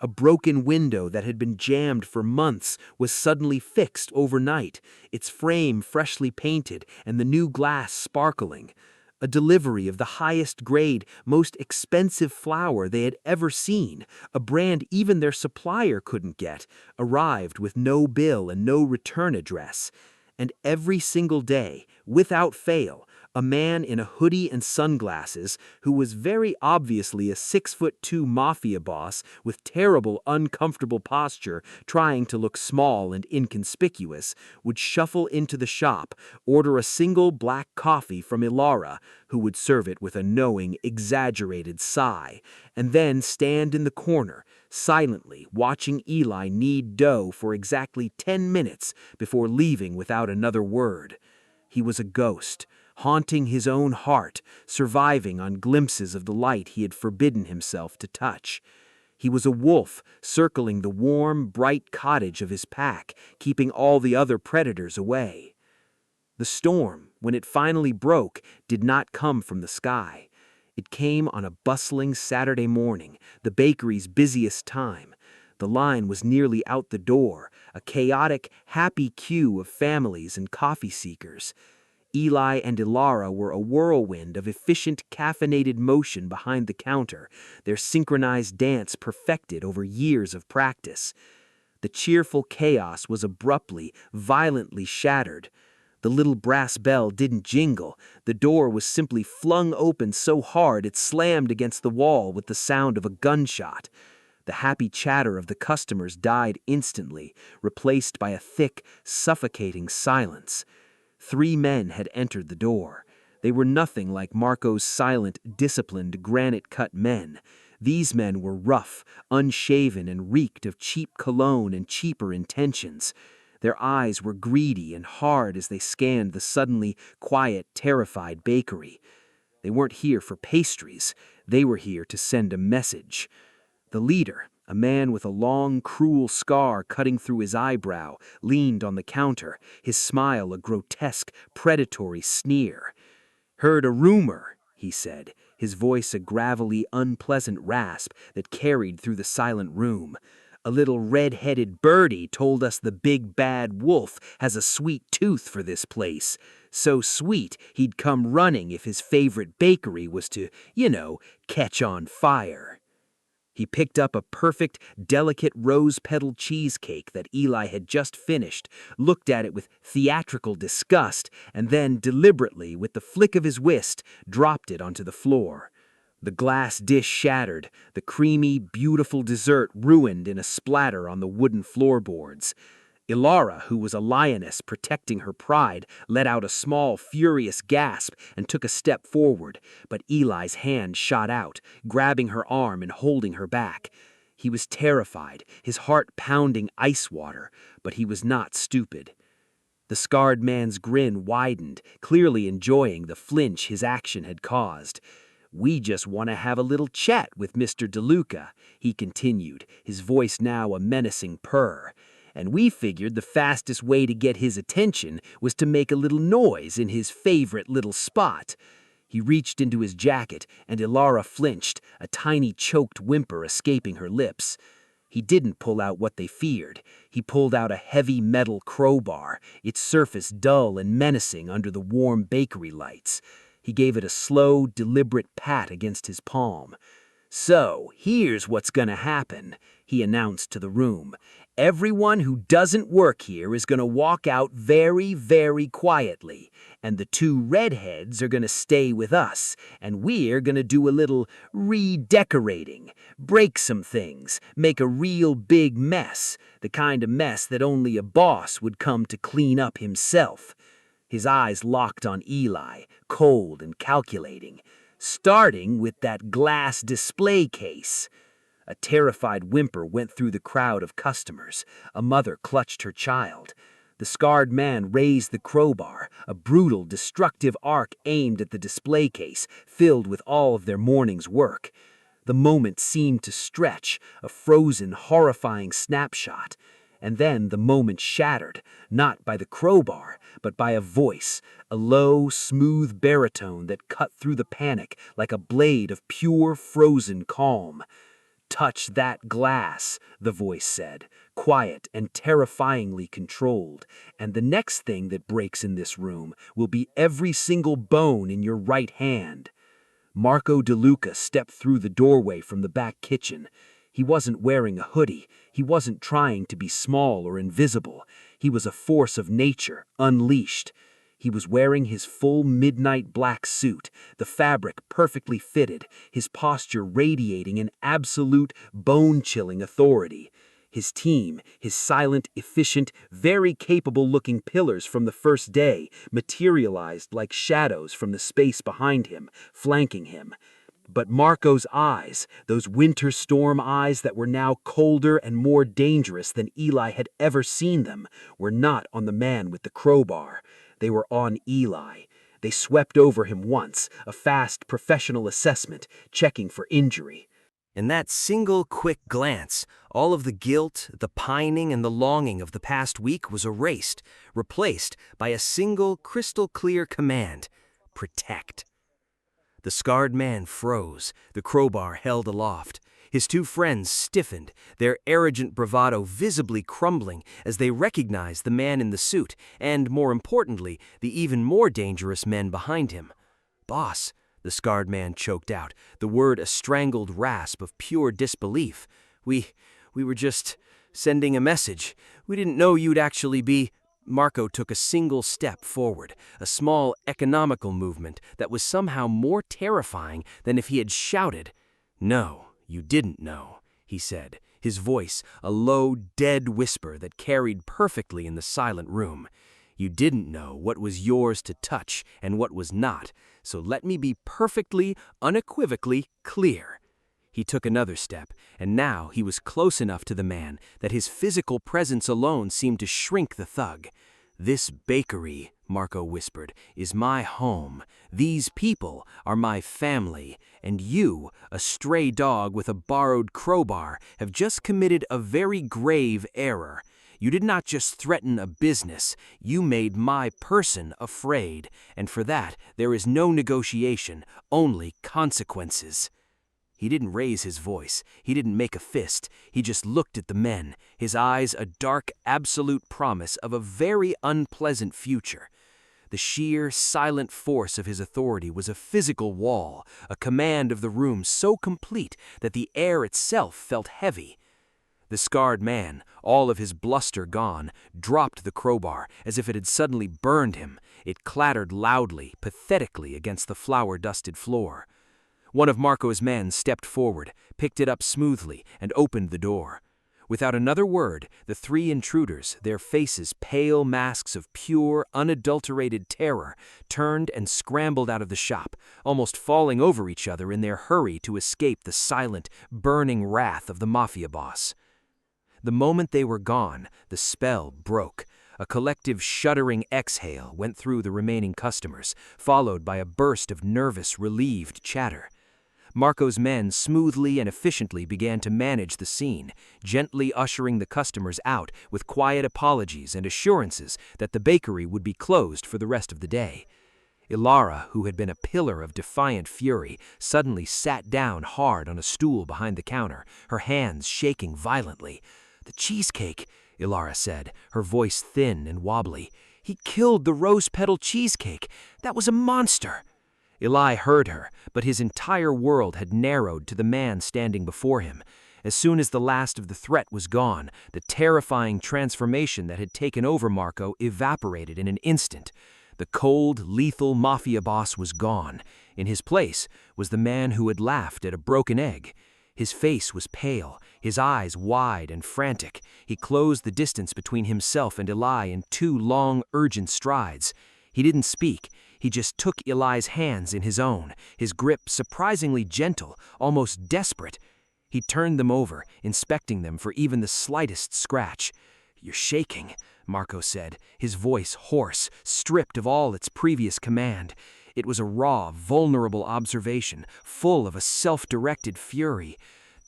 A broken window that had been jammed for months was suddenly fixed overnight, its frame freshly painted and the new glass sparkling. A delivery of the highest grade, most expensive flour they had ever seen, a brand even their supplier couldn't get, arrived with no bill and no return address. And every single day, without fail, a man in a hoodie and sunglasses, who was very obviously a 6'2" Mafia boss with terrible, uncomfortable posture, trying to look small and inconspicuous, would shuffle into the shop, order a single black coffee from Elara, who would serve it with a knowing, exaggerated sigh, and then stand in the corner, silently watching Eli knead dough for exactly 10 minutes before leaving without another word. He was a ghost, haunting his own heart, surviving on glimpses of the light he had forbidden himself to touch. He was a wolf, circling the warm, bright cottage of his pack, keeping all the other predators away. The storm, when it finally broke, did not come from the sky. It came on a bustling Saturday morning, the bakery's busiest time. The line was nearly out the door, a chaotic, happy queue of families and coffee seekers. Eli and Elara were a whirlwind of efficient, caffeinated motion behind the counter, their synchronized dance perfected over years of practice. The cheerful chaos was abruptly, violently shattered. The little brass bell didn't jingle. The door was simply flung open so hard it slammed against the wall with the sound of a gunshot. The happy chatter of the customers died instantly, replaced by a thick, suffocating silence. 3 men had entered the door. They were nothing like Marco's silent, disciplined, granite-cut men. These men were rough, unshaven, and reeked of cheap cologne and cheaper intentions. Their eyes were greedy and hard as they scanned the suddenly quiet, terrified bakery. They weren't here for pastries. They were here to send a message. The leader, a man with a long, cruel scar cutting through his eyebrow, leaned on the counter, his smile a grotesque, predatory sneer. "Heard a rumor," he said, his voice a gravelly, unpleasant rasp that carried through the silent room. "A little red-headed birdie told us the big bad wolf has a sweet tooth for this place. So sweet he'd come running if his favorite bakery was to, catch on fire." He picked up a perfect, delicate rose-petal cheesecake that Eli had just finished, looked at it with theatrical disgust, and then, deliberately, with the flick of his wrist, dropped it onto the floor. The glass dish shattered, the creamy, beautiful dessert ruined in a splatter on the wooden floorboards. Elara, who was a lioness protecting her pride, let out a small, furious gasp and took a step forward, but Eli's hand shot out, grabbing her arm and holding her back. He was terrified, his heart pounding ice water, but he was not stupid. The scarred man's grin widened, clearly enjoying the flinch his action had caused. "We just want to have a little chat with Mr. DeLuca," he continued, his voice now a menacing purr. "And we figured the fastest way to get his attention was to make a little noise in his favorite little spot." He reached into his jacket, and Elara flinched, a tiny choked whimper escaping her lips. He didn't pull out what they feared. He pulled out a heavy metal crowbar, its surface dull and menacing under the warm bakery lights. He gave it a slow, deliberate pat against his palm. "So, here's what's gonna happen," he announced to the room. "Everyone who doesn't work here is gonna walk out very, very quietly, and the two redheads are gonna stay with us, and we're gonna do a little redecorating, break some things, make a real big mess, the kind of mess that only a boss would come to clean up himself." His eyes locked on Eli, cold and calculating. "Starting with that glass display case." A terrified whimper went through the crowd of customers. A mother clutched her child. The scarred man raised the crowbar, a brutal, destructive arc aimed at the display case, filled with all of their morning's work. The moment seemed to stretch, a frozen, horrifying snapshot. And then the moment shattered, not by the crowbar, but by a voice, a low, smooth baritone that cut through the panic like a blade of pure, frozen calm. "Touch that glass," the voice said, quiet and terrifyingly controlled, "and the next thing that breaks in this room will be every single bone in your right hand." Marco DeLuca stepped through the doorway from the back kitchen. He wasn't wearing a hoodie. He wasn't trying to be small or invisible. He was a force of nature, unleashed. He was wearing his full midnight black suit, the fabric perfectly fitted, his posture radiating an absolute, bone-chilling authority. His team, his silent, efficient, very capable-looking pillars from the first day, materialized like shadows from the space behind him, flanking him. But Marco's eyes, those winter storm eyes that were now colder and more dangerous than Eli had ever seen them, were not on the man with the crowbar. They were on Eli. They swept over him once, a fast professional assessment, checking for injury. In that single quick glance, all of the guilt, the pining, and the longing of the past week was erased, replaced by a single crystal-clear command: protect. The scarred man froze, the crowbar held aloft. His two friends stiffened, their arrogant bravado visibly crumbling as they recognized the man in the suit and, more importantly, the even more dangerous men behind him. "Boss," the scarred man choked out, the word a strangled rasp of pure disbelief. We were just sending a message. We didn't know you'd actually be—" Marco took a single step forward, a small economical movement that was somehow more terrifying than if he had shouted. "No, you didn't know," he said, his voice a low, dead whisper that carried perfectly in the silent room. "You didn't know what was yours to touch and what was not, so let me be perfectly, unequivocally clear." He took another step, and now he was close enough to the man that his physical presence alone seemed to shrink the thug. "This bakery," Marco whispered, "is my home. These people are my family, and you, a stray dog with a borrowed crowbar, have just committed a very grave error. You did not just threaten a business, you made my person afraid, and for that there is no negotiation, only consequences." He didn't raise his voice, he didn't make a fist, he just looked at the men, his eyes a dark, absolute promise of a very unpleasant future. The sheer, silent force of his authority was a physical wall, a command of the room so complete that the air itself felt heavy. The scarred man, all of his bluster gone, dropped the crowbar as if it had suddenly burned him. It clattered loudly, pathetically against the flour-dusted floor. One of Marco's men stepped forward, picked it up smoothly, and opened the door. Without another word, the three intruders, their faces pale masks of pure, unadulterated terror, turned and scrambled out of the shop, almost falling over each other in their hurry to escape the silent, burning wrath of the Mafia boss. The moment they were gone, the spell broke. A collective shuddering exhale went through the remaining customers, followed by a burst of nervous, relieved chatter. Marco's men smoothly and efficiently began to manage the scene, gently ushering the customers out with quiet apologies and assurances that the bakery would be closed for the rest of the day. Elara, who had been a pillar of defiant fury, suddenly sat down hard on a stool behind the counter, her hands shaking violently. "The cheesecake," Elara said, her voice thin and wobbly. "He killed the rose-petal cheesecake. That was a monster." Eli heard her, but his entire world had narrowed to the man standing before him. As soon as the last of the threat was gone, the terrifying transformation that had taken over Marco evaporated in an instant. The cold, lethal Mafia boss was gone. In his place was the man who had laughed at a broken egg. His face was pale, his eyes wide and frantic. He closed the distance between himself and Eli in 2 long, urgent strides. He didn't speak. He just took Eli's hands in his own, his grip surprisingly gentle, almost desperate. He turned them over, inspecting them for even the slightest scratch. "You're shaking," Marco said, his voice hoarse, stripped of all its previous command. It was a raw, vulnerable observation, full of a self-directed fury.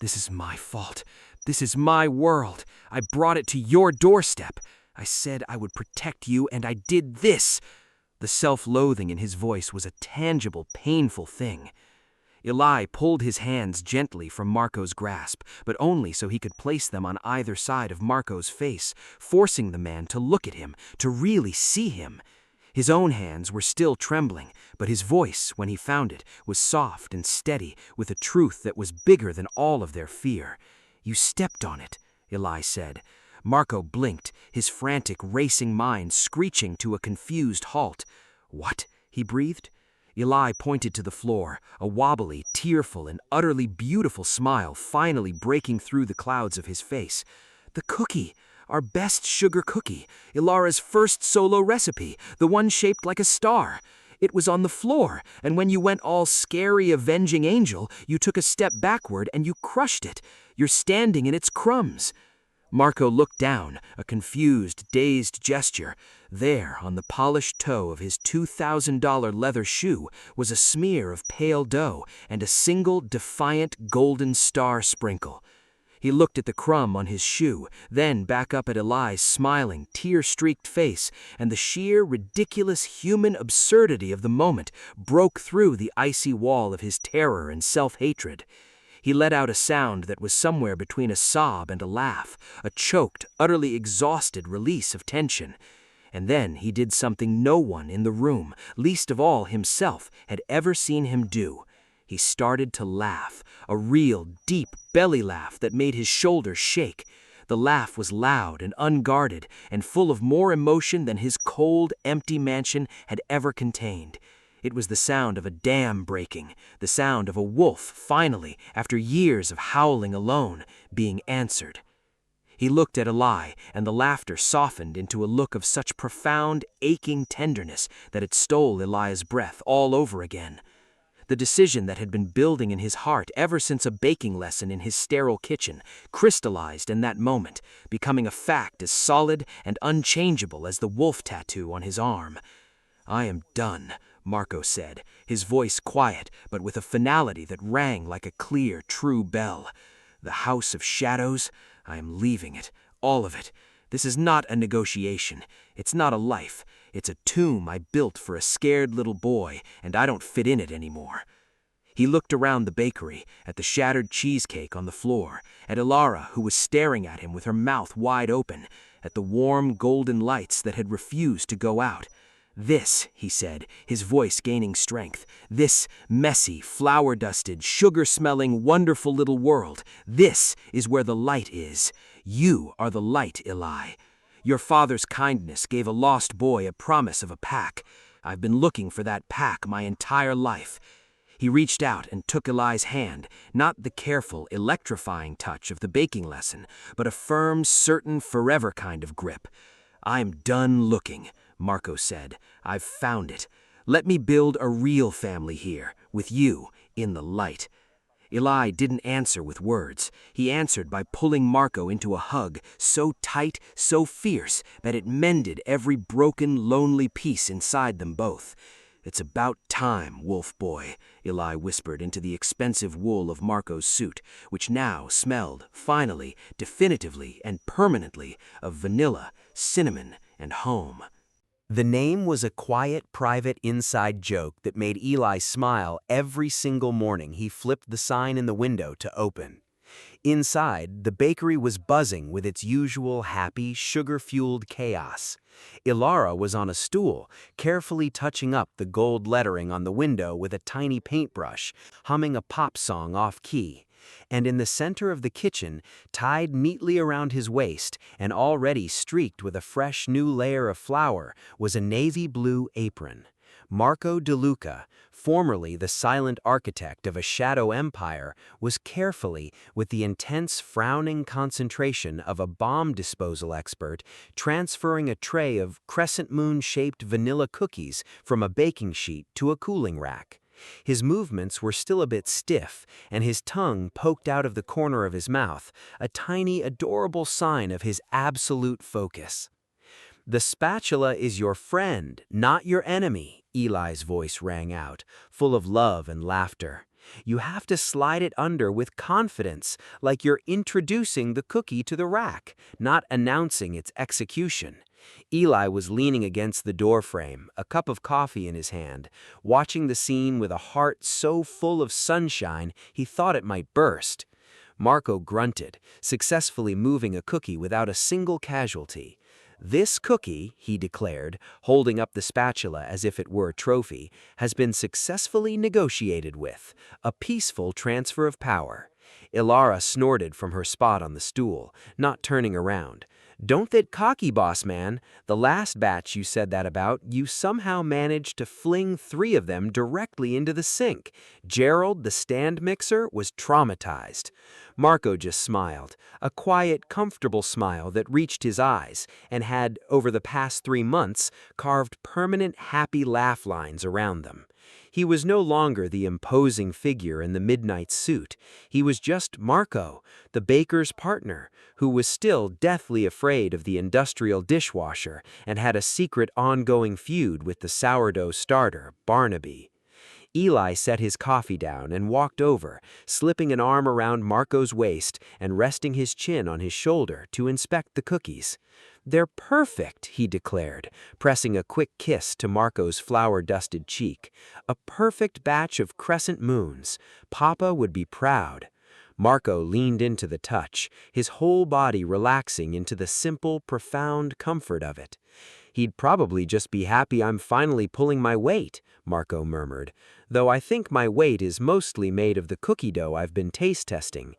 "This is my fault. This is my world. I brought it to your doorstep. I said I would protect you, and I did this." The self-loathing in his voice was a tangible, painful thing. Eli pulled his hands gently from Marco's grasp, but only so he could place them on either side of Marco's face, forcing the man to look at him, to really see him. His own hands were still trembling, but his voice, when he found it, was soft and steady, with a truth that was bigger than all of their fear. "You stepped on it," Eli said. Marco blinked, his frantic, racing mind screeching to a confused halt. "What?" he breathed. Eli pointed to the floor, a wobbly, tearful, and utterly beautiful smile finally breaking through the clouds of his face. "The cookie! Our best sugar cookie! Elara's first solo recipe, the one shaped like a star! It was on the floor, and when you went all scary, avenging angel, you took a step backward and you crushed it. You're standing in its crumbs." Marco looked down, a confused, dazed gesture. There, on the polished toe of his $2,000 leather shoe, was a smear of pale dough and a single, defiant, golden star sprinkle. He looked at the crumb on his shoe, then back up at Eli's smiling, tear-streaked face, and the sheer, ridiculous human absurdity of the moment broke through the icy wall of his terror and self-hatred. He let out a sound that was somewhere between a sob and a laugh, a choked, utterly exhausted release of tension. And then he did something no one in the room, least of all himself, had ever seen him do. He started to laugh, a real, deep belly laugh that made his shoulders shake. The laugh was loud and unguarded, and full of more emotion than his cold, empty mansion had ever contained. It was the sound of a dam breaking, the sound of a wolf finally, after years of howling alone, being answered. He looked at Eli, and the laughter softened into a look of such profound, aching tenderness that it stole Eli's breath all over again. The decision that had been building in his heart ever since a baking lesson in his sterile kitchen crystallized in that moment, becoming a fact as solid and unchangeable as the wolf tattoo on his arm. "I am done," Marco said, his voice quiet, but with a finality that rang like a clear, true bell. "The House of Shadows, I am leaving it, all of it. This is not a negotiation. It's not a life. It's a tomb I built for a scared little boy, and I don't fit in it anymore." He looked around the bakery, at the shattered cheesecake on the floor, at Elara, who was staring at him with her mouth wide open, at the warm, golden lights that had refused to go out. "This," he said, his voice gaining strength, "this messy, flower-dusted, sugar-smelling, wonderful little world, this is where the light is. You are the light, Eli. Your father's kindness gave a lost boy a promise of a pack. I've been looking for that pack my entire life." He reached out and took Eli's hand, not the careful, electrifying touch of the baking lesson, but a firm, certain, forever kind of grip. "I'm done looking," Marco said. "I've found it. Let me build a real family here, with you, in the light." Eli didn't answer with words. He answered by pulling Marco into a hug, so tight, so fierce, that it mended every broken, lonely piece inside them both. "It's about time, wolf boy," Eli whispered into the expensive wool of Marco's suit, which now smelled, finally, definitively, and permanently, of vanilla, cinnamon, and home. The name was a quiet, private inside joke that made Eli smile every single morning he flipped the sign in the window to open. Inside, the bakery was buzzing with its usual happy, sugar-fueled chaos. Elara was on a stool, carefully touching up the gold lettering on the window with a tiny paintbrush, humming a pop song off-key. And in the center of the kitchen, tied neatly around his waist and already streaked with a fresh new layer of flour, was a navy blue apron. Marco De Luca, formerly the silent architect of a shadow empire, was carefully, with the intense frowning concentration of a bomb disposal expert, transferring a tray of crescent moon-shaped vanilla cookies from a baking sheet to a cooling rack. His movements were still a bit stiff, and his tongue poked out of the corner of his mouth, a tiny, adorable sign of his absolute focus. "The spatula is your friend, not your enemy," Eli's voice rang out, full of love and laughter. "You have to slide it under with confidence, like you're introducing the cookie to the rack, not announcing its execution." Eli was leaning against the doorframe, a cup of coffee in his hand, watching the scene with a heart so full of sunshine he thought it might burst. Marco grunted, successfully moving a cookie without a single casualty. "This cookie," he declared, holding up the spatula as if it were a trophy, "has been successfully negotiated with. A peaceful transfer of power." Elara snorted from her spot on the stool, not turning around. "Don't get cocky, boss man. The last batch you said that about, you somehow managed to fling 3 of them directly into the sink. Gerald, the stand mixer, was traumatized." Marco just smiled, a quiet, comfortable smile that reached his eyes and had, over the past 3 months, carved permanent happy laugh lines around them. He was no longer the imposing figure in the midnight suit. He was just Marco, the baker's partner, who was still deathly afraid of the industrial dishwasher and had a secret ongoing feud with the sourdough starter, Barnaby. Eli set his coffee down and walked over, slipping an arm around Marco's waist and resting his chin on his shoulder to inspect the cookies. "They're perfect," he declared, pressing a quick kiss to Marco's flour-dusted cheek. "A perfect batch of crescent moons. Papa would be proud." Marco leaned into the touch, his whole body relaxing into the simple, profound comfort of it. "He'd probably just be happy I'm finally pulling my weight," Marco murmured, "though I think my weight is mostly made of the cookie dough I've been taste testing."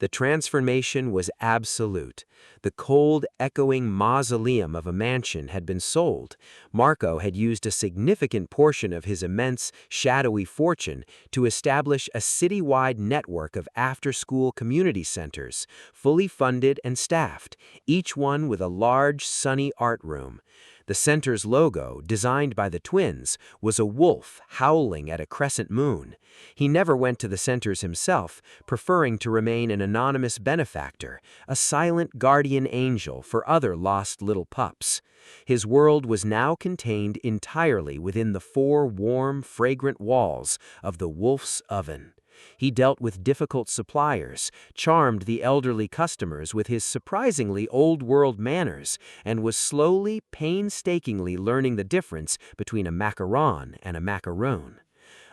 The transformation was absolute. The cold, echoing mausoleum of a mansion had been sold. Marco had used a significant portion of his immense, shadowy fortune to establish a citywide network of after-school community centers, fully funded and staffed, each one with a large, sunny art room. The center's logo, designed by the twins, was a wolf howling at a crescent moon. He never went to the centers himself, preferring to remain an anonymous benefactor, a silent guardian angel for other lost little pups. His world was now contained entirely within the 4 warm, fragrant walls of the wolf's oven. He dealt with difficult suppliers, charmed the elderly customers with his surprisingly old-world manners, and was slowly, painstakingly learning the difference between a macaron and a macaroon.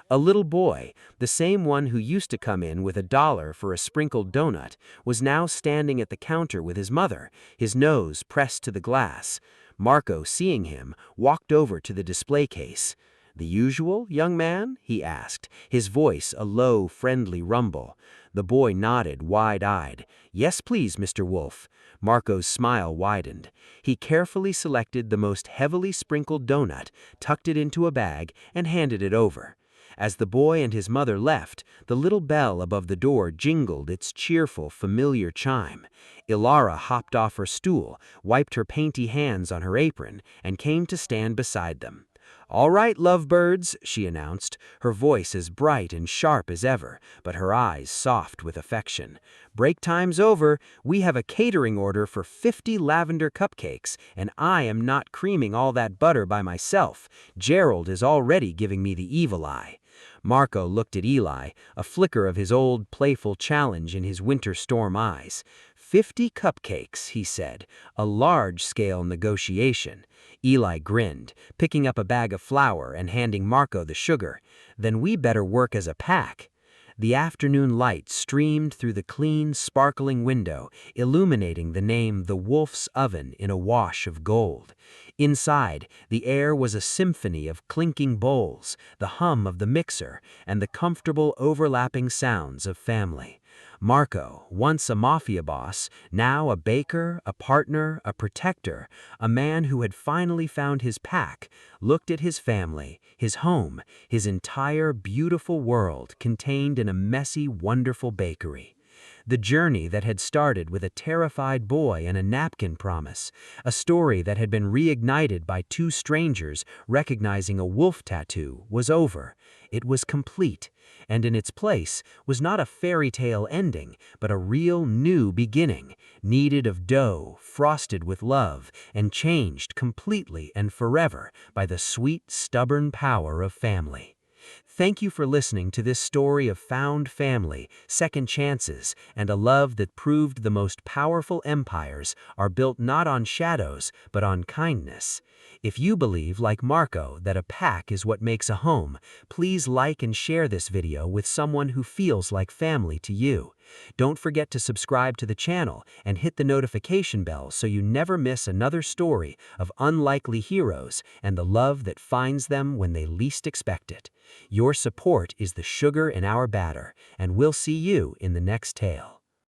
A little boy, the same one who used to come in with $1 for a sprinkled donut, was now standing at the counter with his mother, his nose pressed to the glass. Marco, seeing him, walked over to the display case. "The usual, young man?" he asked, his voice a low, friendly rumble. The boy nodded, wide-eyed. "Yes, please, Mr. Wolf." Marco's smile widened. He carefully selected the most heavily sprinkled donut, tucked it into a bag, and handed it over. As the boy and his mother left, the little bell above the door jingled its cheerful, familiar chime. Elara hopped off her stool, wiped her painty hands on her apron, and came to stand beside them. "All right, lovebirds," she announced, her voice as bright and sharp as ever, but her eyes soft with affection. "Break time's over. We have a catering order for 50 lavender cupcakes, and I am not creaming all that butter by myself. Gerald is already giving me the evil eye." Marco looked at Eli, a flicker of his old playful challenge in his winter storm eyes. 50 cupcakes, he said, a large-scale negotiation. Eli grinned, picking up a bag of flour and handing Marco the sugar. "Then we better work as a pack." The afternoon light streamed through the clean, sparkling window, illuminating the name The Wolf's Oven in a wash of gold. Inside, the air was a symphony of clinking bowls, the hum of the mixer, and the comfortable overlapping sounds of family. Marco, once a Mafia boss, now a baker, a partner, a protector, a man who had finally found his pack, looked at his family, his home, his entire beautiful world contained in a messy, wonderful bakery. The journey that had started with a terrified boy and a napkin promise, a story that had been reignited by two strangers recognizing a wolf tattoo, was over. It was complete, and in its place was not a fairy tale ending, but a real new beginning, kneaded of dough, frosted with love, and changed completely and forever by the sweet, stubborn power of family. Thank you for listening to this story of found family, second chances, and a love that proved the most powerful empires are built not on shadows, but on kindness. If you believe, like Marco, that a pack is what makes a home, please like and share this video with someone who feels like family to you. Don't forget to subscribe to the channel and hit the notification bell so you never miss another story of unlikely heroes and the love that finds them when they least expect it. Your support is the sugar in our batter, and we'll see you in the next tale.